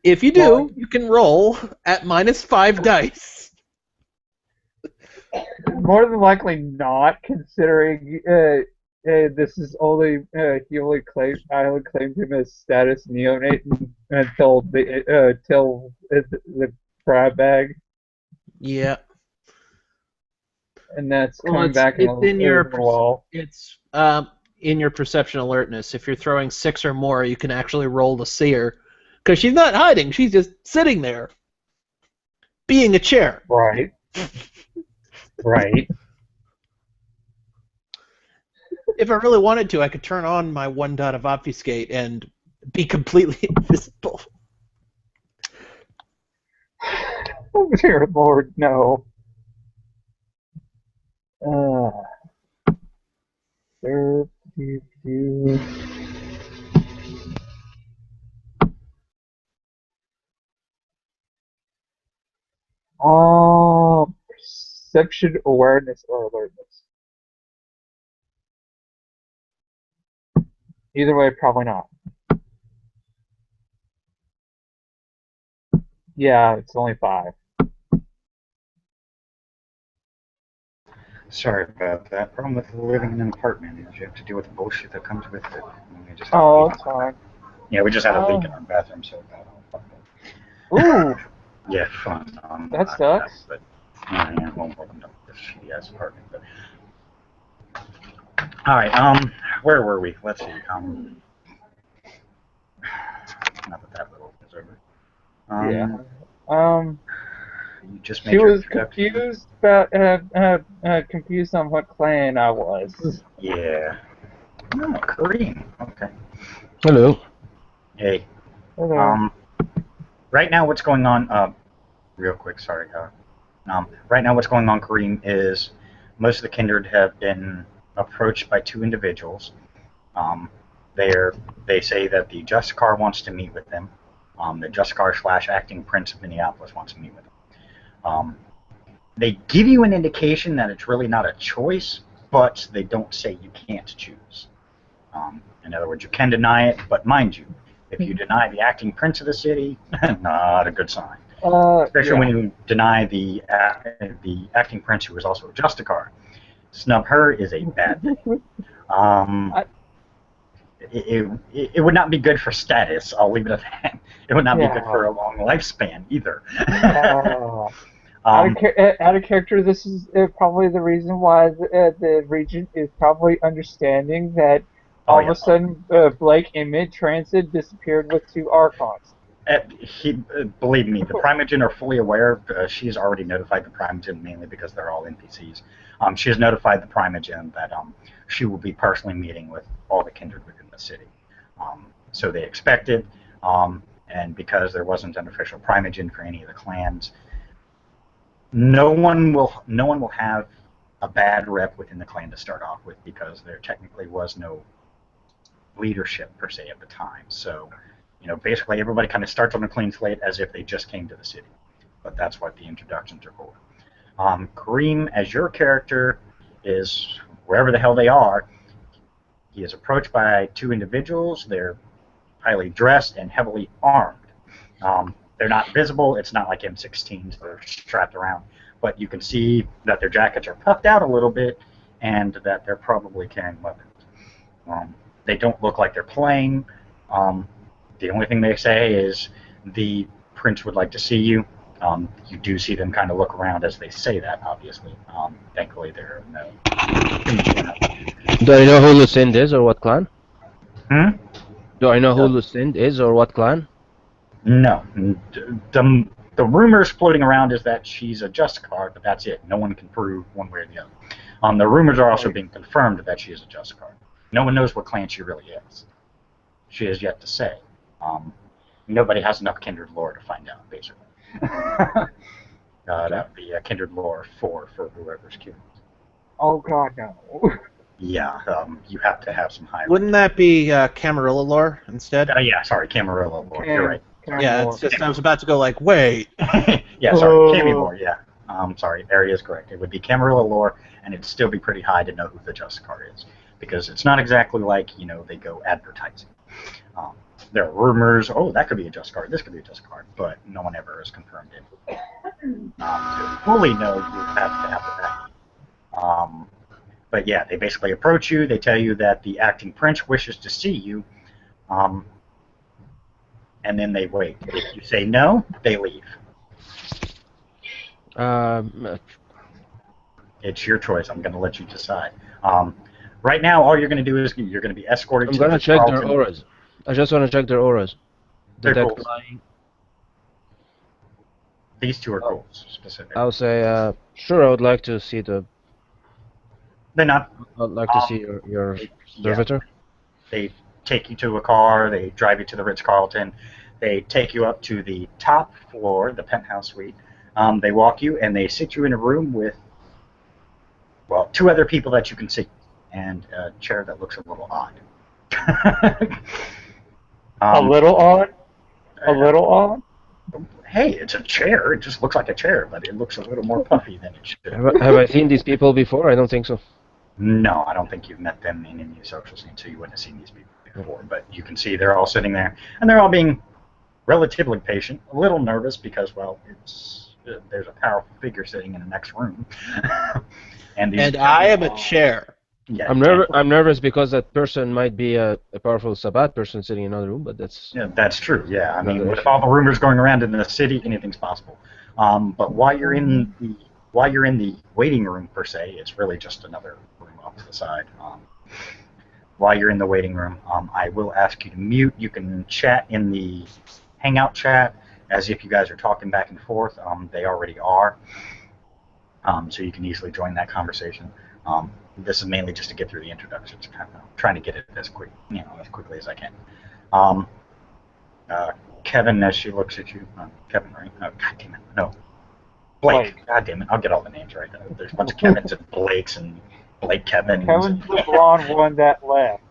If you do, you can roll at -5 dice. More than likely not, considering this is only he only claimed I only claimed him as status neonate until the grab bag, Yeah. and that's Well, coming back in it's in your a little while. it's in your perception alertness. If you're throwing 6 or more, you can actually roll to see her, because she's not hiding. She's just sitting there, being a chair. Right. Right. If I really wanted to, I could turn on my 1 dot of obfuscate and be completely invisible. Oh dear Lord, no. There, do. Perception, awareness, or alertness. Either way, probably not. Yeah, it's only 5. Sorry about that. Problem with living in an apartment is you have to deal with the bullshit that comes with it. We just had a Oh, leak it's in our fine. Yeah, we just had a leak in our bathroom, so that all fucked up. Ooh, Yeah, fun. that sucks. But yeah, welcome to this shitty ass apartment. But all right, where were we? Let's see. Not that little is over. Yeah. You just made She your was introduction. confused about confused on what clan I was. Yeah. Oh, Kareem. Okay. Hello. Hey. Hello. Right now, what's going on? Real quick, sorry. Right now, what's going on, Kareem, is most of the kindred have been approached by 2 individuals. They say that the Justicar wants to meet with them. The Justicar / acting prince of Minneapolis wants to meet with them. They give you an indication that it's really not a choice, but they don't say you can't choose. In other words, you can deny it, but mind you, if you deny the acting prince of the city, not a good sign. Especially when you deny the acting prince who is also a Justicar. Snub her is a bad thing. It would not be good for status. I'll leave it at that. It would not be good for a long lifespan either. Out of character, this is probably the reason why the Regent is probably understanding that all of a sudden Blake in mid-transit disappeared with 2 Archons. Believe me, the Primogen are fully aware. She has already notified the Primogen, mainly because they're all NPCs. She has notified the Primogen that she will be personally meeting with all the kindred within the city. So they expected, and because there wasn't an official Primogen for any of the clans, no one will have a bad rep within the clan to start off with, because there technically was no leadership per se at the time. So, basically everybody kind of starts on a clean slate as if they just came to the city. But that's what the introductions are for. Kareem, as your character, is wherever the hell they are. He is approached by 2 individuals. They're highly dressed and heavily armed. They're not visible. It's not like M16s that are strapped around. But you can see that their jackets are puffed out a little bit and that they're probably carrying weapons. They don't look like they're playing. The only thing they say is the prince would like to see you. You do see them kind of look around as they say that, obviously. Thankfully, there are no... Do I know who Lucinde is or what clan? Do I know who No. Lucinde is or what clan? No. The rumors floating around is that she's a Justicar, but that's it. No one can prove one way or the other. The rumors are also being confirmed that she is a Justicar. No one knows what clan she really is. She has yet to say. Nobody has enough kindred lore to find out, basically. That would be kindred lore 4 for whoever's curious. Oh god, no. Yeah, you have to have some high... Wouldn't that be Camarilla lore instead? Yeah, sorry, Camarilla lore. You're right. Yeah, it's just I was about to go like, wait. Yeah, sorry, Cami lore, yeah. Sorry, Ari is correct. It would be Camarilla lore, and it'd still be pretty high to know who the Justicar is. Because it's not exactly like, they go advertising. There are rumors, that could be a Justicar, this could be a Justicar, but no one ever has confirmed it. To fully know, you have to have the backing. But yeah, they basically approach you. They tell you that the acting prince wishes to see you, and then they wait. If you say no, they leave. It's your choice. I'm going to let you decide. Right now, all you're going to do is you're going to be escorted I'm to gonna the check their Carlton. auras. I just want to check their auras. They're Detect ghouls. lying. These two are ghouls, specifically. I'll say, sure. I would like to see the. They're not. I'd like to see your servitor. They take you to a car. They drive you to the Ritz-Carlton. They take you up to the top floor, the penthouse suite. They walk you and they sit you in a room with, well, 2 other people that you can see, and a chair that looks a little odd. A little odd? A little odd? Hey, it's a chair. It just looks like a chair, but it looks a little more puffy than it should. Have I seen these people before? I don't think so. No, I don't think you've met them in any social scene, so you wouldn't have seen these people before. But you can see they're all sitting there, and they're all being relatively patient, a little nervous because, well, there's a powerful figure sitting in the next room. And I am a chair. Yeah, I'm nervous because that person might be a powerful Sabbat person sitting in another room, but that's... Yeah, that's true, yeah. I mean, Another with issue. all the rumors going around in the city, anything's possible. But while you're in the waiting room, per se, it's really just another room off to the side. While you're in the waiting room, I will ask you to mute. You can chat in the Hangout chat as if you guys are talking back and forth. They already are. So you can easily join that conversation. This is mainly just to get through the introductions. Kind of trying to get it as quickly as I can. Kevin, as she looks at you, Kevin, right? Oh, God damn it, no, Blake. God damn it, I'll get all the names right. There's a bunch of Kevins and Blakes and Blake Kevin. Kevin's the blonde one that left.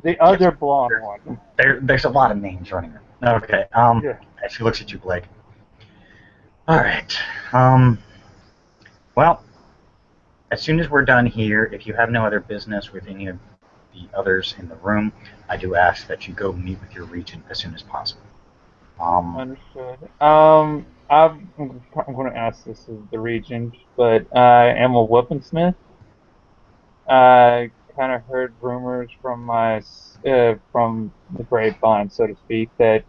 The other blonde one. There's a lot of names running around. Okay. Yeah. As she looks at you, Blake. All right. Well, as soon as we're done here, if you have no other business with any of the others in the room, I do ask that you go meet with your regent as soon as possible. Understood. I'm going to ask this of the regent, but I am a weaponsmith. I kind of heard rumors from from the grapevine, so to speak, that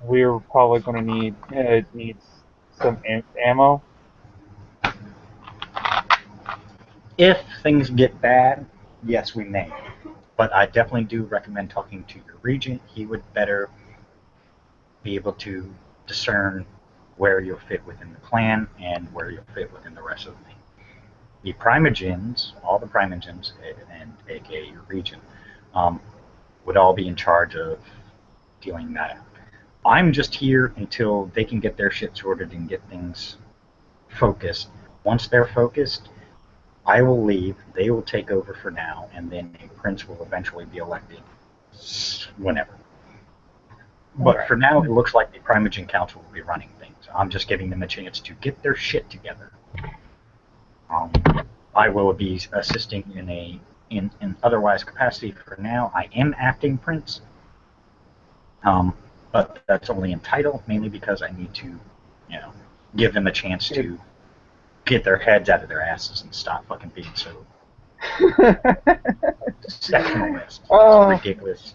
we're probably going to need some ammo. If things get bad, yes, we may. But I definitely do recommend talking to your regent. He would better be able to discern where you'll fit within the clan and where you'll fit within the rest of the primogens, all the primogens, and aka your regent, would all be in charge of dealing that out. I'm just here until they can get their shit sorted and get things focused. Once they're focused, I will leave, they will take over for now, and then a prince will eventually be elected whenever. But for now, it looks like the Primogen Council will be running things. I'm just giving them a chance to get their shit together. I will be assisting in an otherwise capacity for now. I am acting prince, but that's only in title, mainly because I need to, give them a chance to get their heads out of their asses and stop fucking being so sectionalist. It's ridiculous.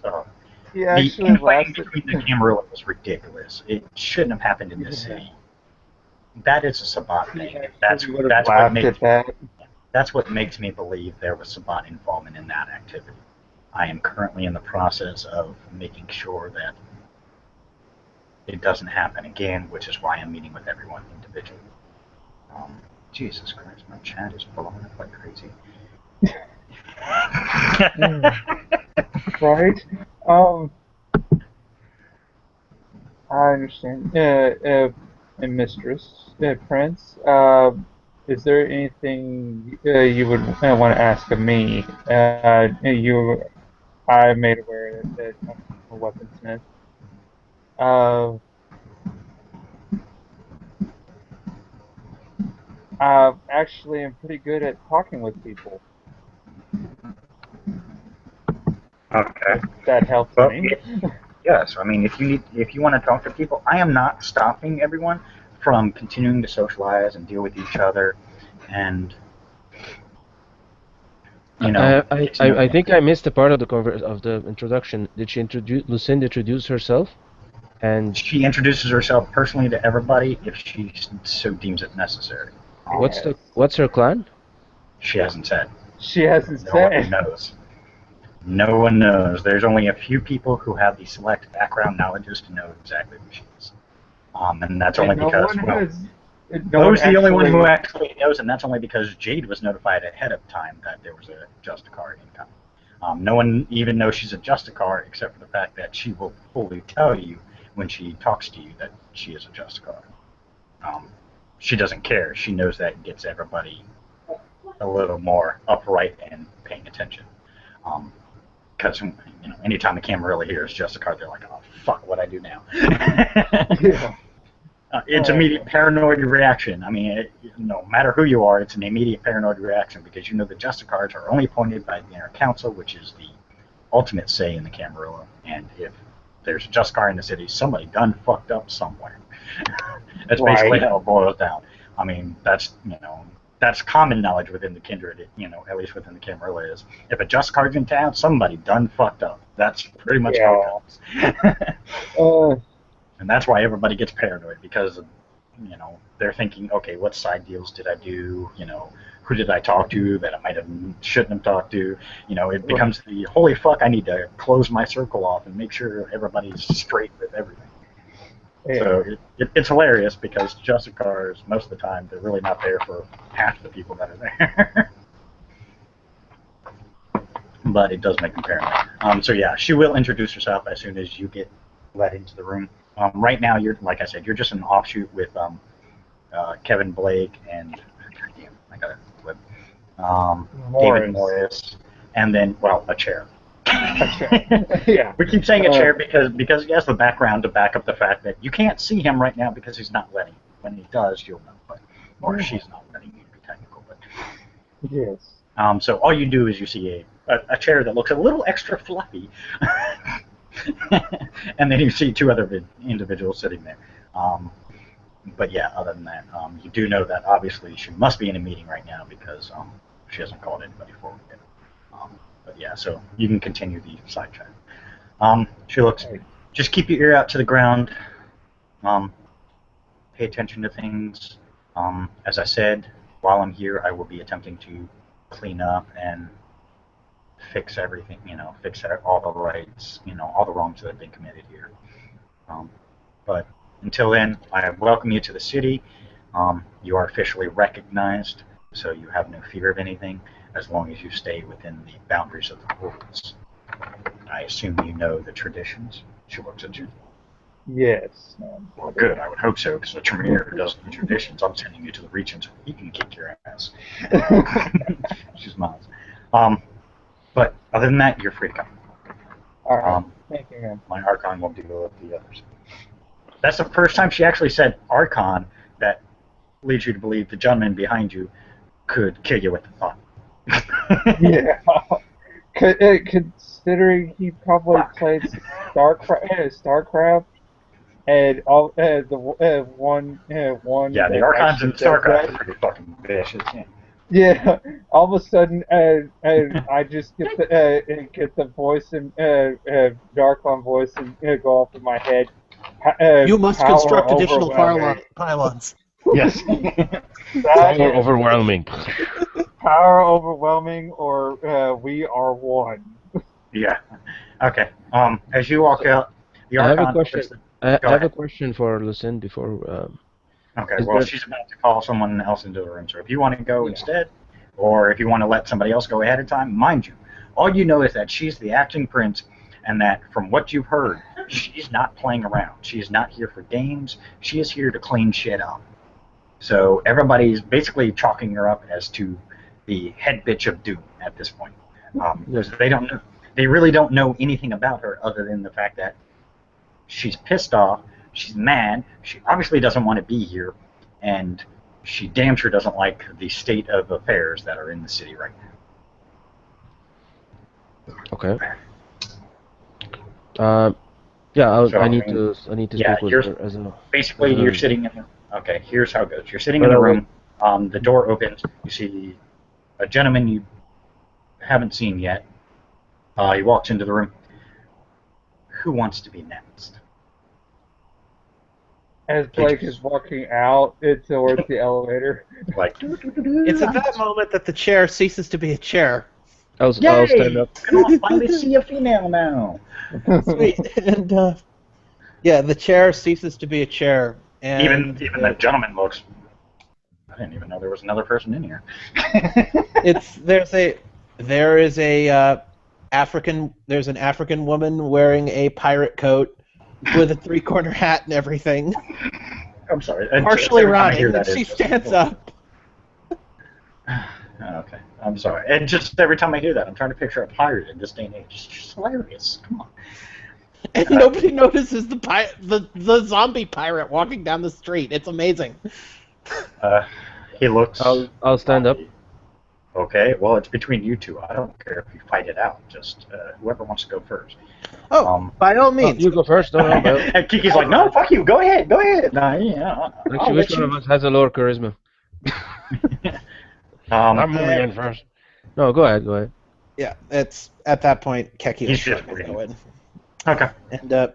Yeah, The actually, infighting between the Camarilla was ridiculous. It shouldn't have happened in this city. That is a Sabbat thing. That's what makes me believe there was Sabbat involvement in that activity. I am currently in the process of making sure that it doesn't happen again, which is why I'm meeting with everyone individually. Jesus Christ, my chat is blowing up like crazy. Right? I understand. And Mistress, Prince, is there anything you would want to ask of me? I made aware that I'm a weaponsmith. Actually, I'm pretty good at talking with people. Okay. That helps me. Yes, I mean, if you want to talk to people, I am not stopping everyone from continuing to socialize and deal with each other, and You know, I think I missed a part of the introduction. Did she Lucinde introduce herself? And she introduces herself personally to everybody if she so deems it necessary. what's her clan? She hasn't said. She hasn't No said. one knows. No one knows. There's only a few people who have the select background knowledge to know exactly who she is. And that's only because Bo's the only one who actually knows, and that's only because Jade was notified ahead of time that there was a Justicar incoming. No one even knows she's a Justicar except for the fact that she will fully tell you when she talks to you that she is a Justicar. She doesn't care. She knows that gets everybody a little more upright and paying attention. Because anytime the Camarilla hears Justicar, they're like, "Oh fuck, what I do now?" Yeah. It's immediate paranoid reaction. I mean, no matter who you are, it's an immediate paranoid reaction because you know the Justicars are only appointed by the Inner Council, which is the ultimate say in the Camarilla. And if there's a Justicar in the city, somebody done fucked up somewhere. That's basically how it boils down. I mean, that's common knowledge within the kindred. At least within the Camarilla is if a Justicar's in town, somebody done fucked up. That's pretty much how it goes. And that's why everybody gets paranoid because, they're thinking, okay, what side deals did I do? Who did I talk to that I shouldn't have talked to? It becomes the holy fuck. I need to close my circle off and make sure everybody's straight with everything. Yeah. So it's hilarious because Justicars most of the time they're really not there for half the people that are there. But it does make them paranoid. So yeah, she will introduce herself as soon as you get let into the room. Right now, like I said, you're just an offshoot with Kevin Blake and David Morris, and then a chair. Yeah. We keep saying a chair because he has the background to back up the fact that you can't see him right now because he's not letting. When he does, you'll know. Or she's not letting you be technical. But yes. So all you do is you see a chair that looks a little extra fluffy. And then you see two other individuals sitting there. But yeah, other than that, you do know that obviously she must be in a meeting right now because she hasn't called anybody forward yet. But yeah, so you can continue the side chat. She looks, just keep your ear out to the ground. Pay attention to things. As I said, while I'm here, I will be attempting to clean up and fix everything, fix all the rights, all the wrongs that have been committed here. But until then, I welcome you to the city. You are officially recognized, so you have no fear of anything as long as you stay within the boundaries of the rules. I assume you know the traditions. She looks at you. Yes. Well, good. I would hope so, because the Tremere does the traditions. I'm sending you to the region so he can kick your ass. She smiles. But other than that, you're free to come. All right. Thank you, man. My Archon will deal with the others. That's the first time she actually said Archon that leads you to believe the gentleman behind you could kill you with the thought. Yeah. Considering he probably played StarCraft and all the one. Yeah, the Archons in StarCraft are pretty fucking vicious. Yeah, all of a sudden, I just get the voice and Darklon voice and go off in my head. You must construct additional pylons. Yes. Power overwhelming. Power overwhelming, or we are one. Yeah. Okay. As you walk out, the Archon. I have a question. I have a question for Lucinde before. Okay, well, she's about to call someone else into the room, so if you want to go instead, or if you want to let somebody else go ahead of time, mind you, all you know is that she's the acting prince, and that from what you've heard, she's not playing around. She is not here for games. She is here to clean shit up. So everybody's basically chalking her up as to the head bitch of doom at this point. They really don't know anything about her other than the fact that she's pissed off. She's mad. She obviously doesn't want to be here, and she damn sure doesn't like the state of affairs that are in the city right now. Okay. I need to speak with her as a. Basically, you're sitting in. Okay, here's how it goes. You're sitting in the room. The door opens. You see a gentleman you haven't seen yet. He walks into the room. Who wants to be next? As Blake is walking out towards the elevator. Like, It's at that moment that the chair ceases to be a chair. I'll stand up. I can all finally see a female now. Sweet. And yeah, the chair ceases to be a chair. And Even the gentleman looks. I didn't even know there was another person in here. There's an African woman wearing a pirate coat with a 3-corner hat and everything. I'm sorry. Partially Every time I rotting, hear and that, she it's just- stands up. Okay, I'm sorry. And just every time I hear that, I'm trying to picture a pirate in this day and age. It's just hilarious. Come on. And nobody notices the zombie pirate walking down the street. It's amazing. He looks. I'll stand up. Okay, well, it's between you two. I don't care if you fight it out. Just whoever wants to go first. Oh, by all means. You go first. No. And Kiki's like, no, fuck you. Go ahead. No, yeah. Actually, which one of us has a lower charisma? I'm moving in first. No, go ahead. Yeah, it's at that point Keki He's is just going to go in. Okay. And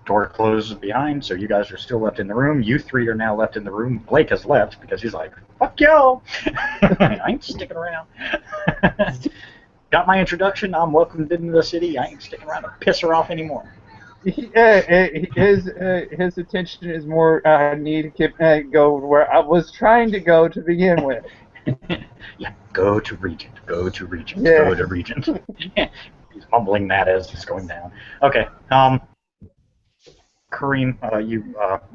Door closes behind, so you guys are still left in the room. You three are now left in the room. Blake has left because he's like, fuck y'all. I ain't sticking around. Got my introduction. I'm welcomed into the city. I ain't sticking around to piss her off anymore. His attention is more, I need to go where I was trying to go to begin with. Yeah, go to Regent. Go to Regent. Yeah. Go to Regent. He's mumbling that as he's going down. Okay. Kareem,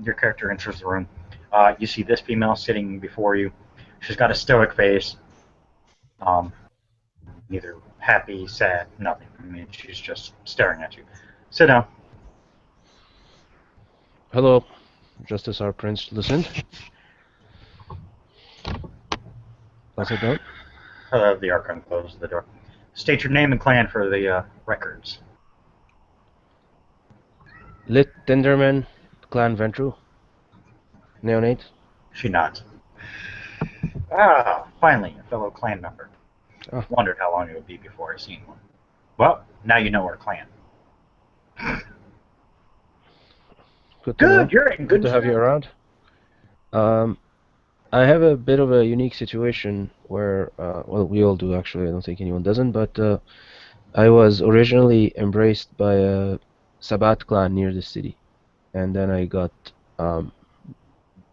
your character enters the room. You see this female sitting before you. She's got a stoic face. Neither happy, sad, nothing. I mean, she's just staring at you. Sit down. Hello, Justice our Prince Lucinde. I'll sit down. The Archon closes the door. State your name and clan for the records. Lit Tinderman, Clan Ventru. Neonate. She nods. Finally, a fellow clan member. Oh. Wondered how long it would be before I seen one. Well, now you know our clan. Good to know. You're in good to have you around. I have a bit of a unique situation where, well, we all do actually, I don't think anyone doesn't, but I was originally embraced by a Sabat clan near the city. And then I got,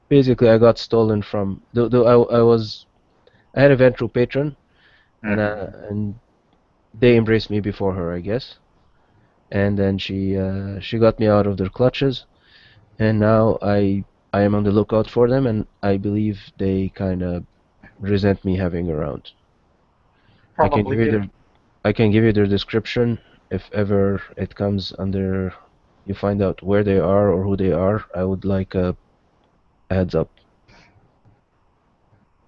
basically I got stolen from, I had a Ventru patron, and they embraced me before her, I guess. And then she got me out of their clutches, and now I am on the lookout for them, and I believe they kind of resent me having around. I can give you their description if ever it comes under. You find out where they are or who they are. I would like a heads up.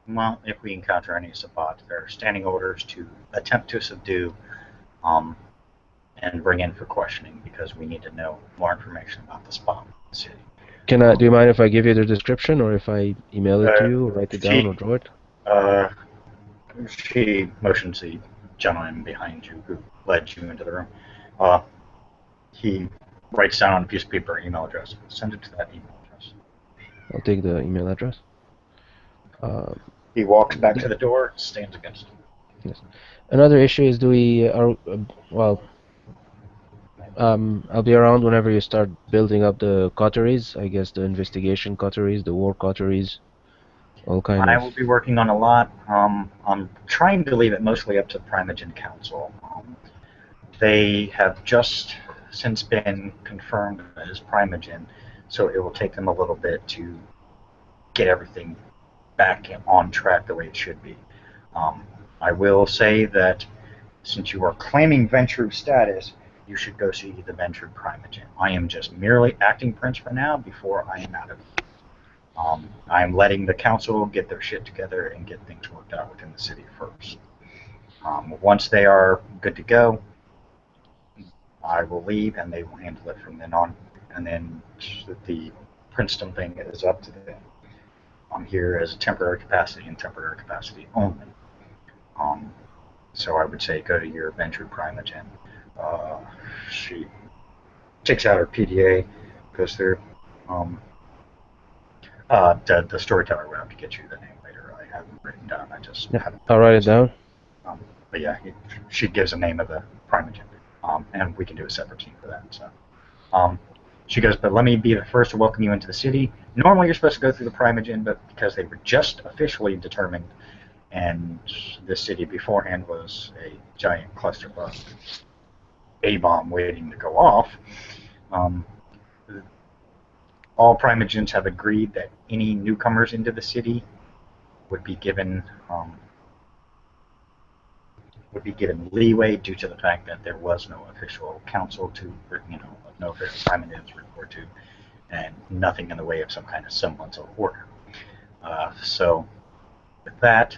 Well, if we encounter any Sabat, there are standing orders to attempt to subdue, and bring in for questioning because we need to know more information about the spot in the city. Do you mind if I give you their description, or if I email it to you, or write it down, or draw it? She motions the gentleman behind you who led you into the room. He writes down on a piece of paper email address. Send it to that email address. I'll take the email address. He walks back to the door, stands against it. Yes. Another issue is, I'll be around whenever you start building up the coteries. I guess the investigation coteries, the war coteries, all kind of. I will be working on a lot. I'm trying to leave it mostly up to the Primogen Council. They have just since been confirmed as Primogen, so it will take them a little bit to get everything back on track the way it should be. I will say that since you are claiming Ventru status, you should go see the Ventru Primogen. I am just merely acting prince for now before I am out of it. I am letting the council get their shit together and get things worked out within the city first. Once they are good to go, I will leave and they will handle it from then on. And then the princedom thing is up to them. I'm here as a temporary capacity and temporary capacity only. So I would say go to your Venture Primogen. She takes out her PDA, goes through. The storyteller will have to get you the name later. I haven't written down. I just Yeah, haven't. I'll write it down. But yeah, she gives the name of the Primogen, and we can do a separate scene for that. So, she goes, but let me be the first to welcome you into the city. Normally you're supposed to go through the Primogen, but because they were just officially determined, and this city beforehand was a giant clusterfuck A-bomb waiting to go off, all Primogens have agreed that any newcomers into the city would be given leeway due to the fact that there was no official council to, no official Primogens to report to, and nothing in the way of some kind of semblance of order. So, with that,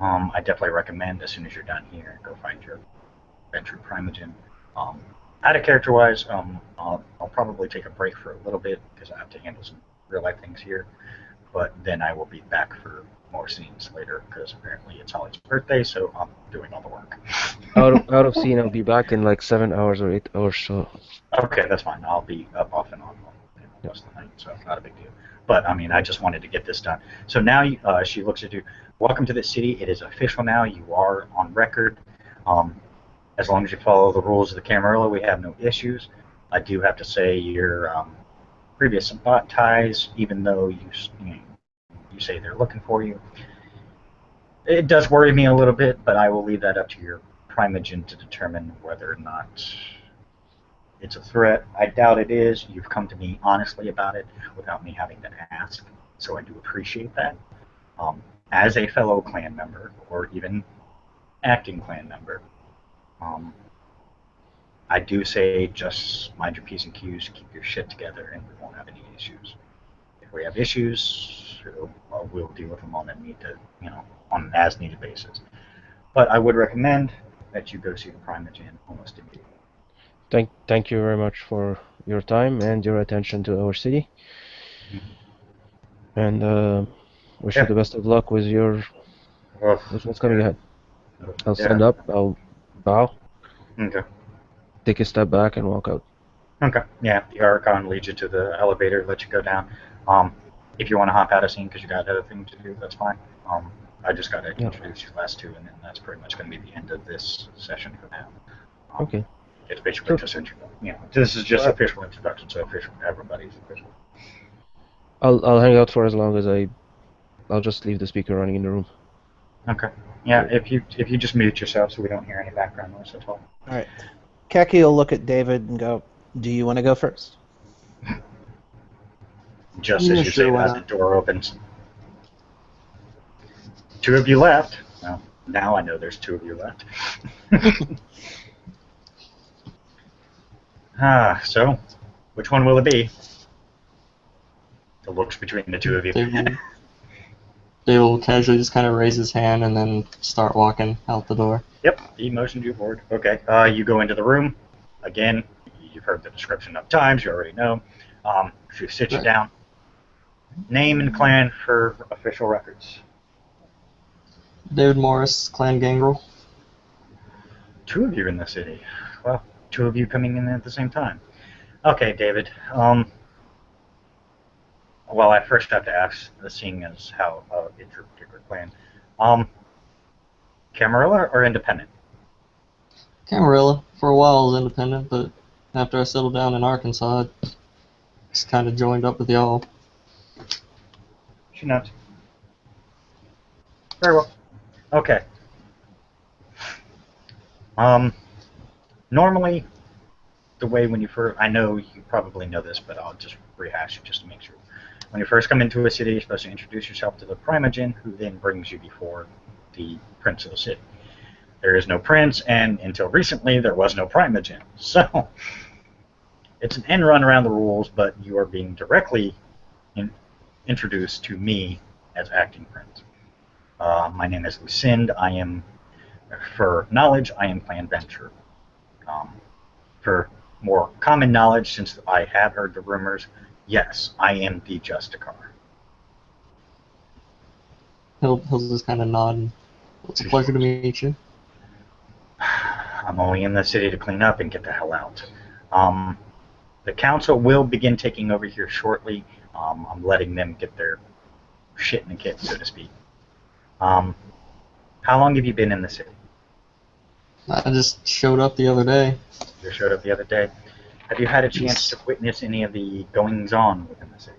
I definitely recommend as soon as you're done here, go find your Venture Primogen. Out of character-wise, I'll probably take a break for a little bit because I have to handle some real-life things here. But then I will be back for more scenes later because apparently it's Holly's birthday, so I'm doing all the work. Out of scene, I'll be back in like 7 hours or 8 hours. So. Okay, that's fine. I'll be up off and on most of the night, so not a big deal. But I mean, I just wanted to get this done. So now she looks at you. Welcome to the city. It is official now. You are on record. As long as you follow the rules of the Camarilla, we have no issues. I do have to say your previous bot ties, even though you say they're looking for you, it does worry me a little bit, but I will leave that up to your Primogen to determine whether or not it's a threat. I doubt it is. You've come to me honestly about it without me having to ask, so I do appreciate that. As a fellow clan member, or even acting clan member, I do say just mind your P's and Q's, keep your shit together, and we won't have any issues. If we have issues, we'll deal with them on an as-needed basis. But I would recommend that you go see the Primogen almost immediately. Thank you very much for your time and your attention to our city. And wish you the best of luck with what's coming ahead. I'll stand up, I'll bow, take a step back, and walk out. Okay, yeah, the Archon leads you to the elevator, let you go down. If you want to hop out of scene because you got other things to do, that's fine. I just got to introduce you last two, and then that's pretty much going to be the end of this session for now. Okay. It's basically just this is just official introduction, so official, everybody's official. I'll hang out for as long as I'll just leave the speaker running in the room. Okay. Yeah, if you just mute yourself so we don't hear any background noise at all. All right. Keki will look at David and go, "Do you want to go first?" Just as you say that, the door opens. Two of you left. Well, now I know there's two of you left. So, which one will it be? The looks between the two of you. They will casually just kind of raise his hand and then start walking out the door. Yep, he motioned you forward. Okay, you go into the room. Again, you've heard the description enough times, you already know. She sits you down. Name and clan for official records. David Morris, Clan Gangrel. Two of you in the city. Well, two of you coming in at the same time. Okay, David. Well, I first have to ask, seeing as how it's your particular clan. Camarilla or independent? Camarilla. For a while I was independent, but after I settled down in Arkansas, I just kind of joined up with y'all. She nods. Very well. Okay. Normally, the way when you first, I know you probably know this, but I'll just rehash it just to make sure. When you first come into a city, you're supposed to introduce yourself to the Primogen, who then brings you before the prince of the city. There is no prince, and until recently, there was no Primogen. So, it's an end run around the rules, but you are being directly introduced to me as acting prince. My name is Lucinde. I am, for knowledge, I am Clan Venture. For more common knowledge, since I have heard the rumors, yes, I am the Justicar. He'll just kind of nod and, it's a pleasure to meet you. I'm only in the city to clean up and get the hell out. The council will begin taking over here shortly. I'm letting them get their shit in the kit, so to speak. How long have you been in the city? I just showed up the other day. You showed up the other day. Have you had a chance Yes. to witness any of the goings-on within the city?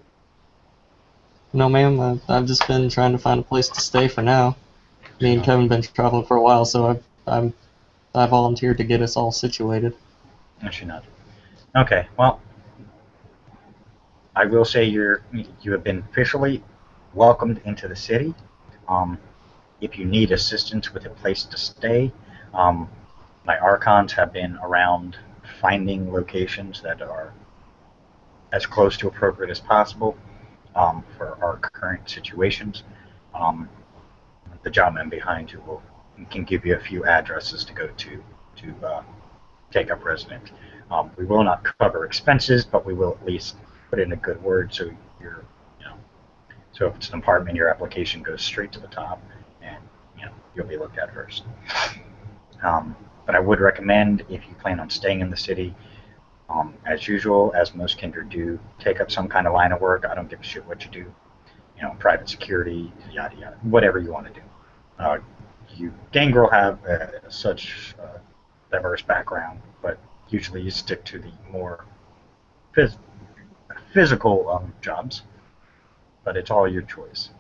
No, ma'am. I've just been trying to find a place to stay for now. Me and Kevin been traveling for a while, so I volunteered to get us all situated. Actually not. Okay, well, I will say you have been officially welcomed into the city. If you need assistance with a place to stay, my archons have been around finding locations that are as close to appropriate as possible for our current situations. The gentleman behind you can give you a few addresses to go to take up residence. We will not cover expenses, but we will at least put in a good word so so if it's an apartment, your application goes straight to the top, and you'll be looked at first. But I would recommend, if you plan on staying in the city, as usual, as most kindred do, take up some kind of line of work. I don't give a shit what you do. Private security, yada yada, whatever you want to do. You Gangrel have such diverse background, but usually you stick to the more physical jobs. But it's all your choice.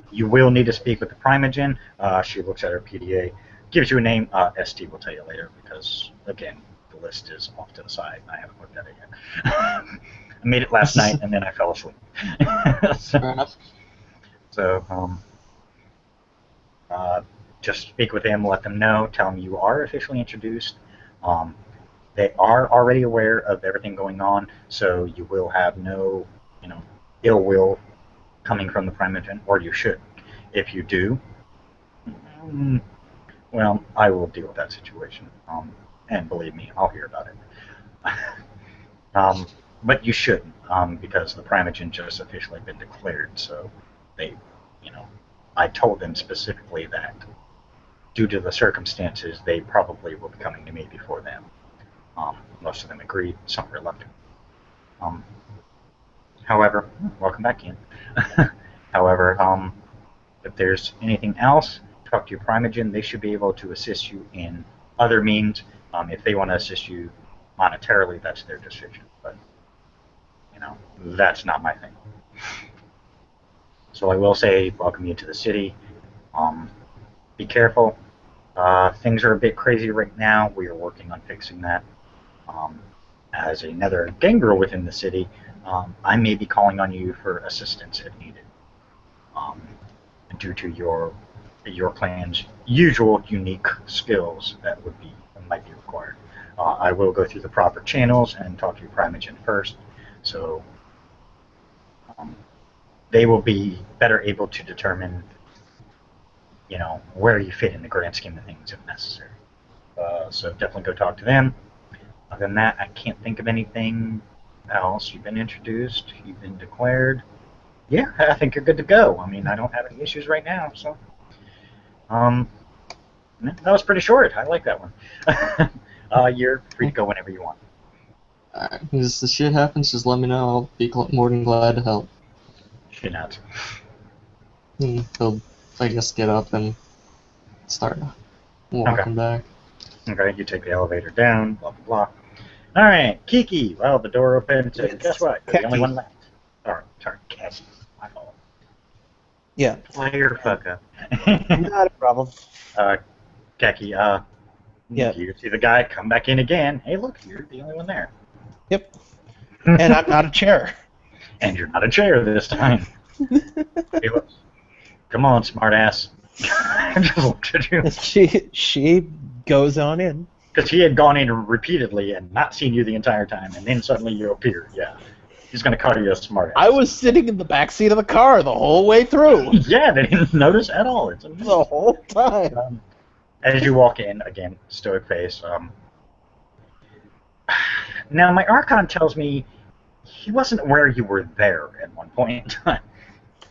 You will need to speak with the Primogen. She looks at her PDA, gives you a name. ST will tell you later because, again, the list is off to the side. I haven't looked at it yet. I made it last night and then I fell asleep. Fair enough. So, just speak with them, let them know, tell them you are officially introduced. They are already aware of everything going on, so you will have no, ill will coming from the Primogen, or you should. If you do, well, I will deal with that situation. And believe me, I'll hear about it. But you shouldn't, because the Primogen just officially been declared, so they, I told them specifically that due to the circumstances, they probably will be coming to me before them. Most of them agreed, some reluctant. However, welcome back in. However, if there's anything else, talk to your Primogen. They should be able to assist you in other means. If they want to assist you monetarily, that's their decision. But, that's not my thing. So I will say, welcome you to the city. Be careful. Things are a bit crazy right now. We are working on fixing that. As another gangrel within the city, I may be calling on you for assistance if needed. Due to your clan's usual unique skills that might be required. I will go through the proper channels and talk to your Primogen first, so they will be better able to determine, where you fit in the grand scheme of things if necessary. So definitely go talk to them. Other than that, I can't think of anything else. You've been introduced. You've been declared. Yeah, I think you're good to go. I mean, I don't have any issues right now, so. That was pretty short. I like that one. You're free to go whenever you want. Alright, if the shit happens, just let me know. I'll be more than glad to help. She nods. He'll, I guess, get up and start walking back. Okay, you take the elevator down, blah, blah, blah. Alright, Kiki. Well, the door opens, and guess what? You're the only one left. Sorry, Kaki. My fault. Yeah. Fire fuck up. Not a problem. Kaki, Yeah. You see the guy come back in again. Hey, look, you're the only one there. Yep. And I'm not a chair. And you're not a chair this time. Hey, look. Come on, smartass. I just looked at you. She goes on in. Because he had gone in repeatedly and not seen you the entire time, and then suddenly you appeared. Yeah. He's going to call you a smartass. I was sitting in the back seat of the car the whole way through. Yeah, they didn't notice at all. It's amazing. The whole time. As you walk in, again, stoic face. Now, my Archon tells me he wasn't aware you were there at one point in time.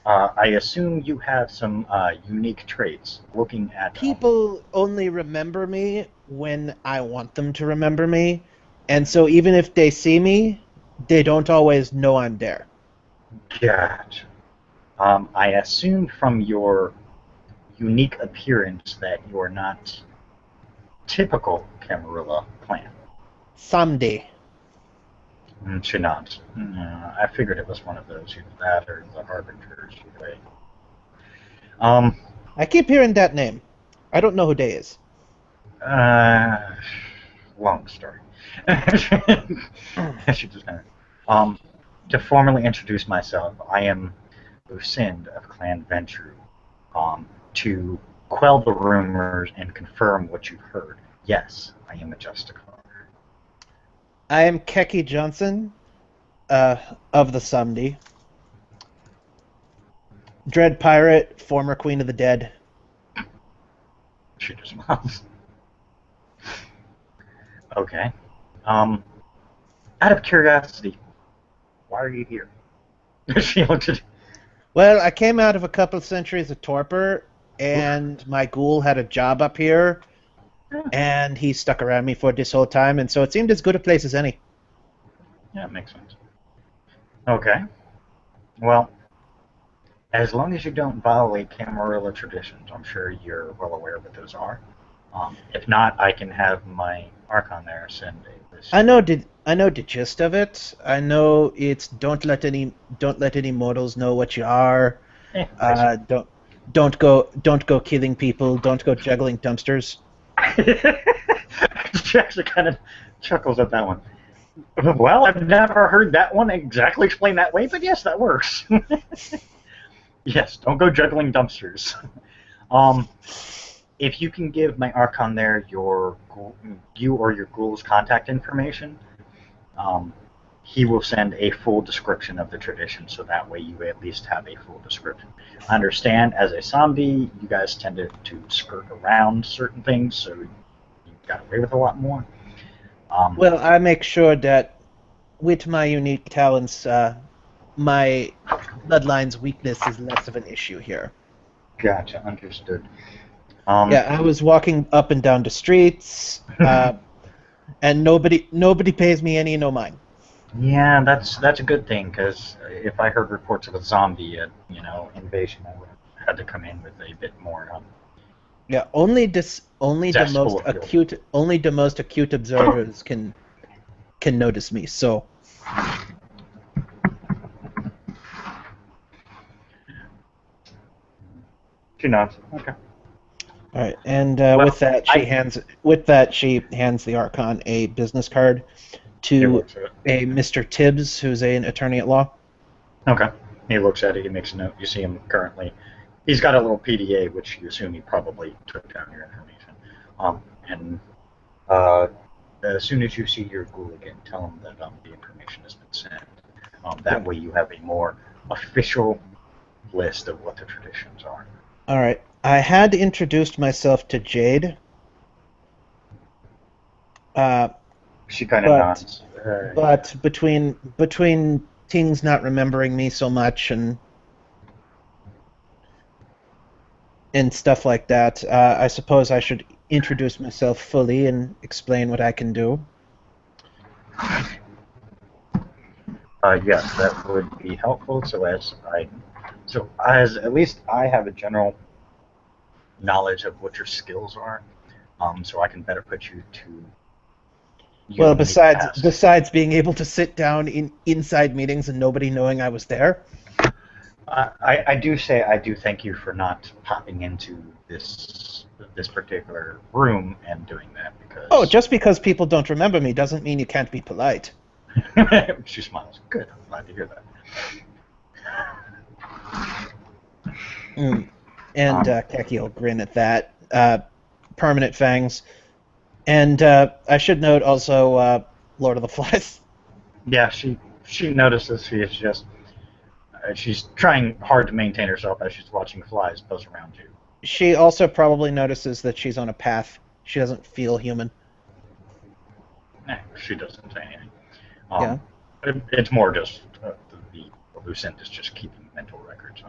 I assume you have some unique traits. Looking at People only remember me when I want them to remember me, and so even if they see me, they don't always know I'm there. Gotcha. I assume from your unique appearance that you are not typical Camarilla plant. Someday. She nods. I figured it was one of those, either that or the Harbingers. Right? I keep hearing that name. I don't know who they is. Long story. She just to formally introduce myself, I am Lucinde of Clan Venture. To quell the rumors and confirm what you've heard. Yes, I am a Justicar. I am Keki Johnson, of the Someday. Dread Pirate, former Queen of the Dead. She just smiles. Okay. Out of curiosity, why are you here? She looked at. Well, I came out of a couple centuries of torpor, and my ghoul had a job up here, and he stuck around me for this whole time, and so it seemed as good a place as any. Yeah, it makes sense. Okay. Well, as long as you don't violate Camarilla traditions, I'm sure you're well aware what those are. If not, I can have my Archon there send a list. I know the gist of it. I know it's don't let any mortals know what you are. Don't go killing people. Don't go juggling dumpsters. She actually kind of chuckles at that one. Well, I've never heard that one exactly explained that way, but yes, that works. Yes, don't go juggling dumpsters. If you can give my Archon there you or your ghoul's contact information, he will send a full description of the tradition, so that way you at least have a full description. I understand, as a zombie, you guys tended to skirt around certain things, so you got away with a lot more. Well, I make sure that with my unique talents, my bloodline's weakness is less of an issue here. Gotcha, understood. Yeah, I was walking up and down the streets, and nobody pays me any no mind. Yeah, that's a good thing, because if I heard reports of a zombie, invasion, I would have had to come in with a bit more. Yeah, only the most acute observers can notice me. So. She nods. Okay. All right, and Well, with that she hands the Archon a business card to a Mr. Tibbs, who's an attorney at law. Okay. He looks at it. He makes a note. You see him currently. He's got a little PDA, which you assume he probably took down your information. As soon as you see your ghoul again, tell him that the information has been sent. That way you have a more official list of what the traditions are. All right. I had introduced myself to Jade. She kind of nods. But between things not remembering me so much and stuff like that, I suppose I should introduce myself fully and explain what I can do. Yes, that would be helpful. So as at least I have a general knowledge of what your skills are, so I can better put you to. Well, besides being able to sit down inside meetings and nobody knowing I was there. I do thank you for not popping into this particular room and doing that, because. Oh, just because people don't remember me doesn't mean you can't be polite. She smiles. Good. I'm glad to hear that. And Keki will grin at that. Permanent fangs. And I should note also Lord of the Flies. Yeah, she notices. She's trying hard to maintain herself as she's watching flies buzz around you. She also probably notices that she's on a path. She doesn't feel human. She doesn't say anything. Yeah. It's more just the Lucinde is just keeping mental records.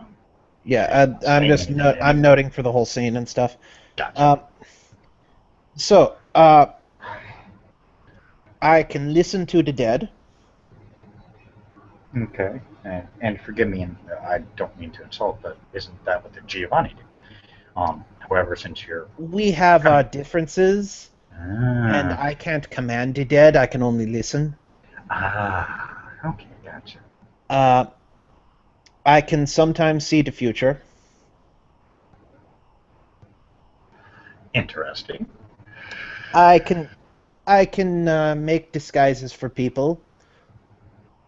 Yeah, I'm saying just anything. I'm noting for the whole scene and stuff. Gotcha. So, I can listen to the dead. Okay. And forgive me, and I don't mean to insult, but isn't that what the Giovanni do? However, since you're We have differences, and I can't command the dead. I can only listen. Okay, gotcha. I can sometimes see the future. Interesting. I can make disguises for people.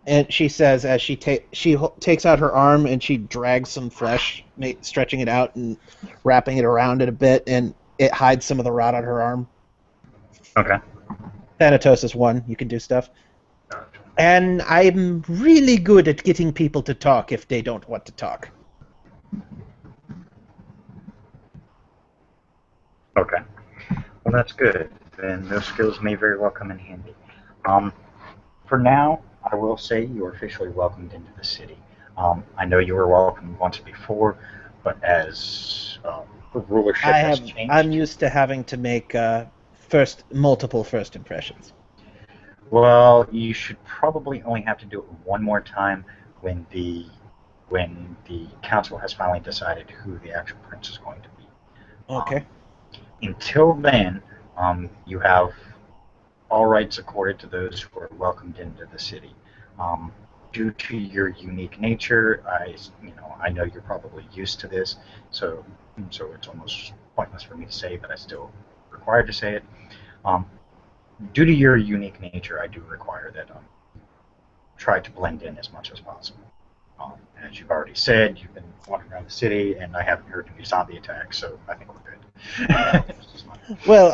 And she says as she takes out her arm and she drags some flesh, stretching it out and wrapping it around it a bit, and it hides some of the rot on her arm. Okay. Thanatos 1, you can do stuff. Gotcha. And I'm really good at getting people to talk if they don't want to talk. Okay. Well, that's good. Then those skills may very well come in handy. For now, I will say you are officially welcomed into the city. I know you were welcomed once before, but as rulership has changed. I'm used to having to make multiple first impressions. Well, you should probably only have to do it one more time when the council has finally decided who the actual prince is going to be. Okay. Until then, you have all rights accorded to those who are welcomed into the city. Due to your unique nature, I know you're probably used to this, so it's almost pointless for me to say, but I still required to say it. Due to your unique nature, I do require that try to blend in as much as possible. As you've already said, you've been wandering around the city, and I haven't heard any zombie attacks, so I think we're good. Well,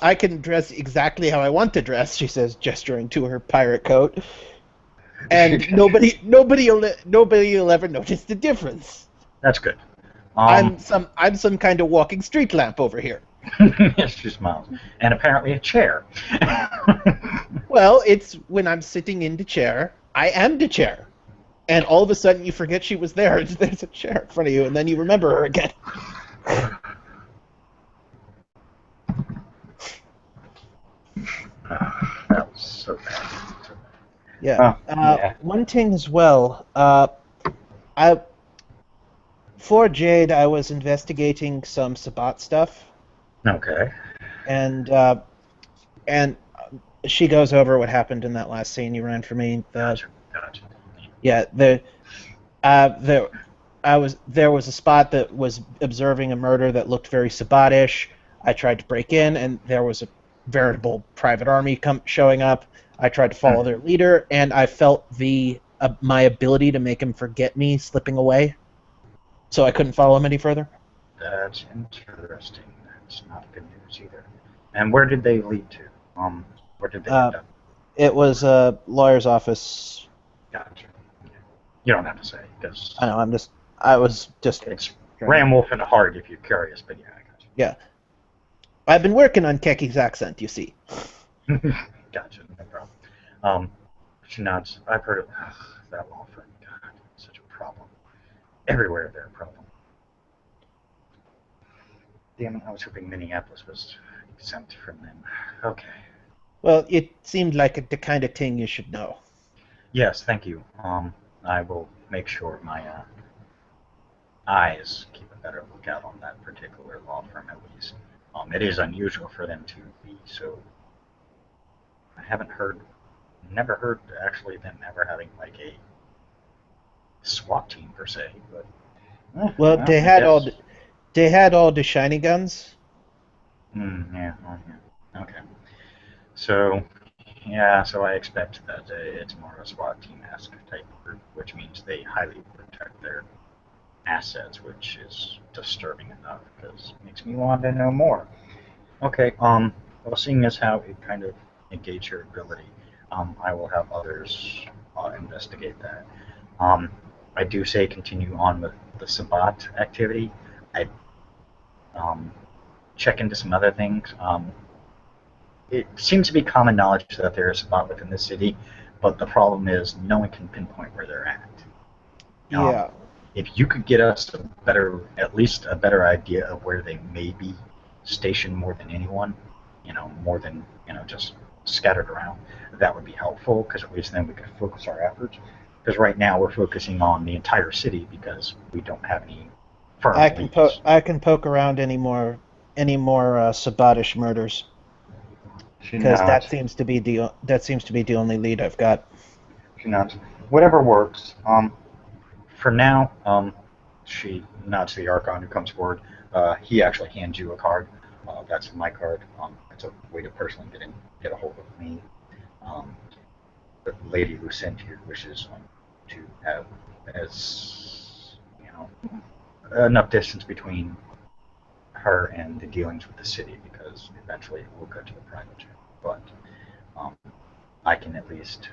I can dress exactly how I want to dress, she says, gesturing to her pirate coat. And nobody will ever notice the difference. That's good. I'm some kind of walking street lamp over here. She smiles. And apparently a chair. Well, it's when I'm sitting in the chair, I am the chair. And all of a sudden you forget she was there. There's a chair in front of you, and then you remember her again. That was so bad. Yeah. Yeah. One thing as well, for Jade, I was investigating some Sabat stuff. Okay. And she goes over what happened in that last scene you ran for me. Gotcha. Yeah, there was a spot that was observing a murder that looked very Sabatish. I tried to break in, and there was a veritable private army showing up. I tried to follow their leader, and I felt my ability to make him forget me slipping away, so I couldn't follow him any further. That's interesting. That's not good news either. And where did they lead to? Where did they end up? It was a lawyer's office. Gotcha. You don't have to say, because I know. I was just. It's Ram Wolf in the heart if you're curious, but yeah, I got you. Yeah. I've been working on Keki's accent, you see. Gotcha, no problem. She nods. I've heard of that law firm. God, such a problem. Everywhere they're a problem. Damn it, I was hoping Minneapolis was exempt from them. Okay. Well, it seemed like the kind of thing you should know. Yes, thank you. I will make sure my eyes keep a better lookout on that particular law firm at least. It is unusual for them to be so. I never heard actually them ever having like a SWAT team per se, but. Well, they had all the shiny guns. Yeah. Okay. So, yeah. So I expect that it's more a SWAT team-esque type group, which means they highly protect their assets, which is disturbing enough because it makes me want to know more. Okay. Well, seeing as how it kind of negates your ability, I will have others investigate that. I do say continue on with the Sabat activity. I check into some other things. It seems to be common knowledge that there is Sabat within the city, but the problem is no one can pinpoint where they're at. Yeah. if you could get us at least a better idea of where they may be stationed more than anyone, more than just scattered around, that would be helpful, because at least then we could focus our efforts. Because right now we're focusing on the entire city because we don't have any firm leads. I can poke around any more Sabatish murders, because that seems to be the only lead I've got. She nods. Whatever works. For now, she nods to the Archon who comes forward. He actually hands you a card. That's my card. It's a way to personally get a hold of me. The Lady Lucinde here wishes to have enough distance between her and the dealings with the city, because eventually it will go to the private jet. But I can at least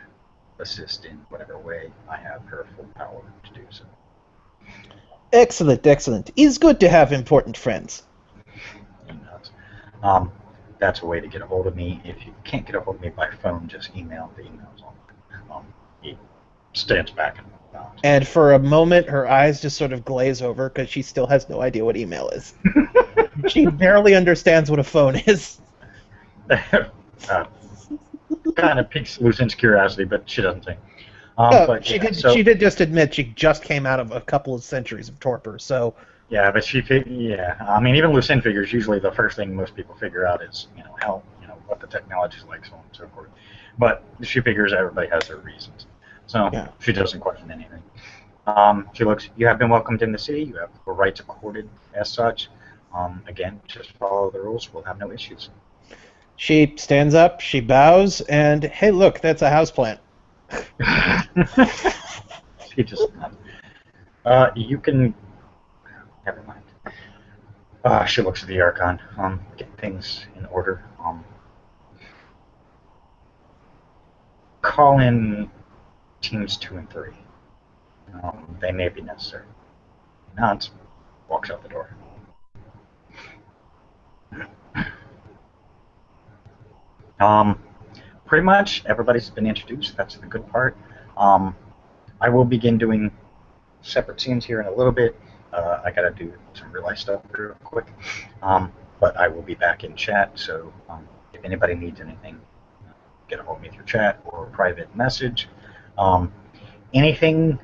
assist in whatever way I have her full power to do so. Excellent, excellent. It's good to have important friends. He nods. That's a way to get a hold of me. If you can't get a hold of me by phone, just email. The email's on. He stands back and nods. And for a moment, her eyes just sort of glaze over because she still has no idea what email is. She barely understands what a phone is. Kind of piques Lucinde's curiosity, but she doesn't say. She did just admit she just came out of a couple of centuries of torpor, so... Yeah, but I mean, even Lucinde figures usually the first thing most people figure out is, what the technology's like, so on and so forth. But she figures everybody has their reasons. So She doesn't question anything. She looks, you have been welcomed in the city, you have the rights accorded as such. Again, just follow the rules, we'll have no issues. She stands up, she bows, and, hey, look, that's a houseplant. She just you can... Never mind. She looks at the Archon. Get things in order. Call in teams 2 and 3. They may be necessary. Nods. Walks out the door. Pretty much everybody's been introduced. That's the good part. I will begin doing separate scenes here in a little bit. I gotta do some real life stuff real quick. But I will be back in chat, so if anybody needs anything, get a hold of me through chat or private message. Anything,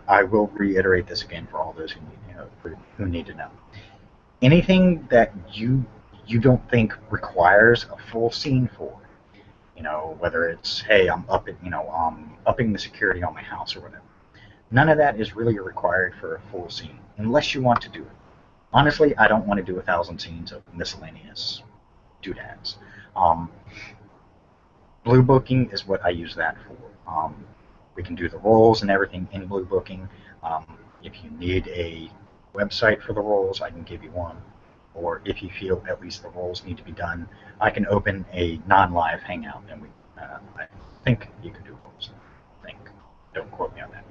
I will reiterate this again for all those who need to know. Anything that you don't think requires a full scene for, whether it's, hey, I'm upping the security on my house or whatever. None of that is really required for a full scene, unless you want to do it. Honestly, I don't want to do 1,000 scenes of miscellaneous doodads. Blue booking is what I use that for. We can do the roles and everything in blue booking. If you need a website for the roles, I can give you one. Or if you feel at least the roles need to be done, I can open a non-live hangout, and I think you can do roles. Don't quote me on that.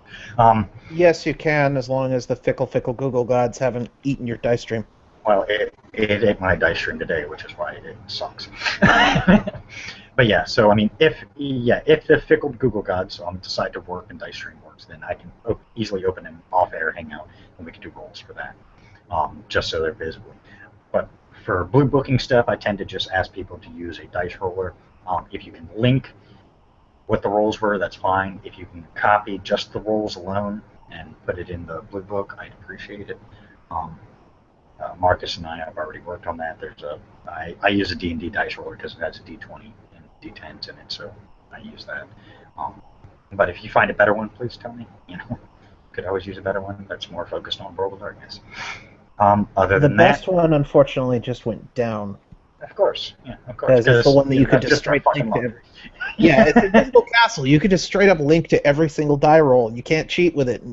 Yes, you can, as long as the fickle Google gods haven't eaten your dice stream. Well, it ate my dice stream today, which is why it sucks. But yeah, so I mean, if the fickle Google gods decide to work and dice stream works, then I can easily open an off-air hangout, and we can do roles for that, just so they're visible. But for blue booking stuff, I tend to just ask people to use a dice roller. If you can link what the roles were, that's fine. If you can copy just the roles alone and put it in the blue book, I'd appreciate it. Marcus and I have already worked on that. I use a D&D dice roller because it has a D20 and D10s in it, so I use that. But if you find a better one, please tell me. Could always use a better one that's more focused on World of Darkness. Other than that, the best one, unfortunately, just went down. Of course, yeah, of course. Because it's the one that you could just straight link to. Yeah, it's Invisible Castle. You could just straight up link to every single die roll. You can't cheat with it.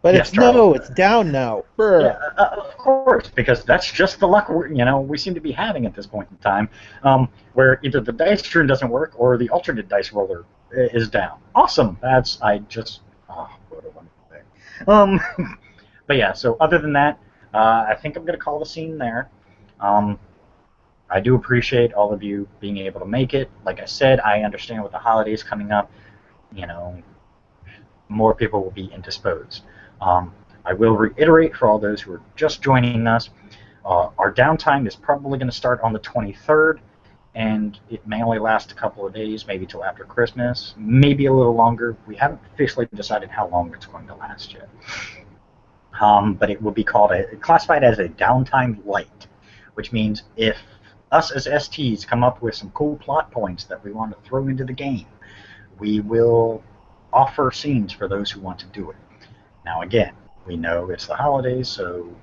But yes, it's down now. Yeah, of course, because that's just the luck we seem to be having at this point in time, where either the dice stream doesn't work or the alternate dice roller is down. Awesome. What a wonderful thing. But yeah, so other than that, I think I'm going to call the scene there. I do appreciate all of you being able to make it. Like I said, I understand with the holidays coming up, more people will be indisposed. I will reiterate for all those who are just joining us, our downtime is probably going to start on the 23rd, and it may only last a couple of days, maybe till after Christmas, maybe a little longer. We haven't officially decided how long it's going to last yet. But it will be classified as a downtime light, which means if us as STs come up with some cool plot points that we want to throw into the game, we will offer scenes for those who want to do it. Now again, we know it's the holidays, so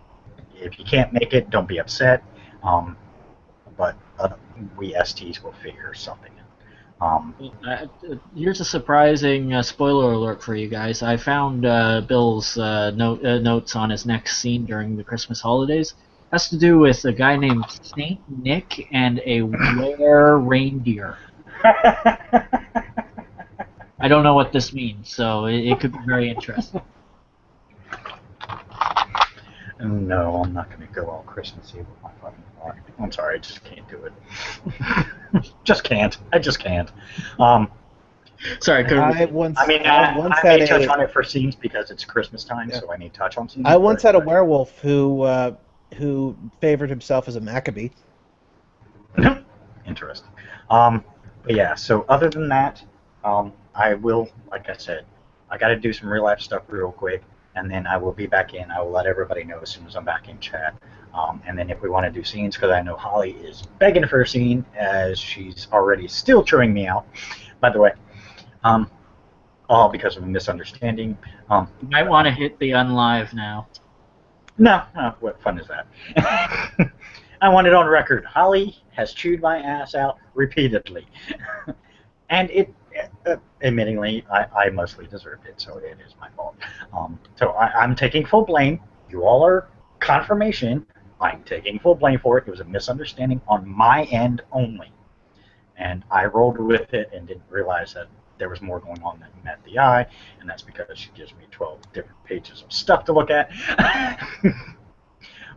if you can't make it, don't be upset. But we STs will figure something out. Here's a surprising spoiler alert for you guys. I found Bill's notes on his next scene during the Christmas holidays. It has to do with a guy named Saint Nick and a were reindeer. I don't know what this means, so it could be very interesting. No, I'm not going to go all Christmas Eve with my fucking heart. I'm sorry, I just can't do it. Just can't. I just can't. Sorry, I may touch on it for scenes because it's Christmas time, so I need to touch on scenes. I once had a werewolf who favored himself as a Maccabee. Interesting. But yeah, so other than that, I will, like I said, I got to do some real life stuff real quick, and then I will be back in. I will let everybody know as soon as I'm back in chat. And then if we want to do scenes, because I know Holly is begging for a scene, as she's already still chewing me out, by the way, all because of a misunderstanding. You might want to hit the unlive now. No, what fun is that? I want it on record. Holly has chewed my ass out repeatedly. And admittingly, I mostly deserved it, so it is my fault. So I'm taking full blame. You all are confirmation. I'm taking full blame for it. It was a misunderstanding on my end only. And I rolled with it and didn't realize that there was more going on than met the eye, and that's because she gives me 12 different pages of stuff to look at.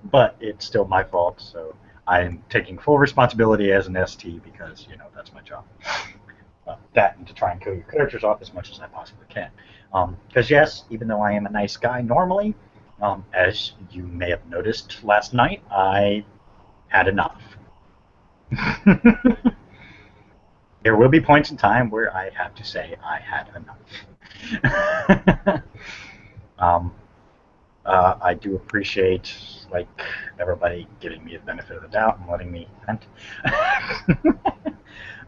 But it's still my fault, so I'm taking full responsibility as an ST because, that's my job. That and to try and kill your characters off as much as I possibly can. Because yes, even though I am a nice guy normally, as you may have noticed last night, I had enough. There will be points in time where I have to say I had enough. I do appreciate everybody giving me the benefit of the doubt and letting me vent.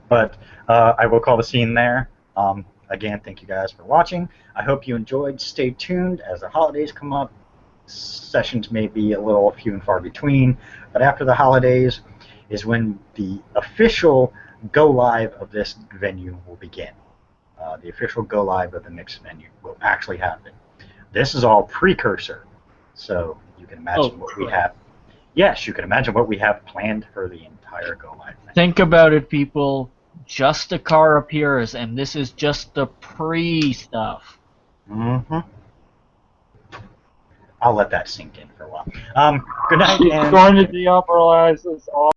But I will call the scene there. Again, thank you guys for watching. I hope you enjoyed. Stay tuned as the holidays come up. Sessions may be a little few and far between, but after the holidays is when the official go live of this venue will begin. The official go live of the mixed venue will actually happen. This is all precursor, so you can imagine what we have. Yes, you can imagine what we have planned for the entire go live. Think about it, people. Just a car appears, and this is just the pre-stuff. Mm-hmm. I'll let that sink in for a while. Good night. He's going to deoperalize us all.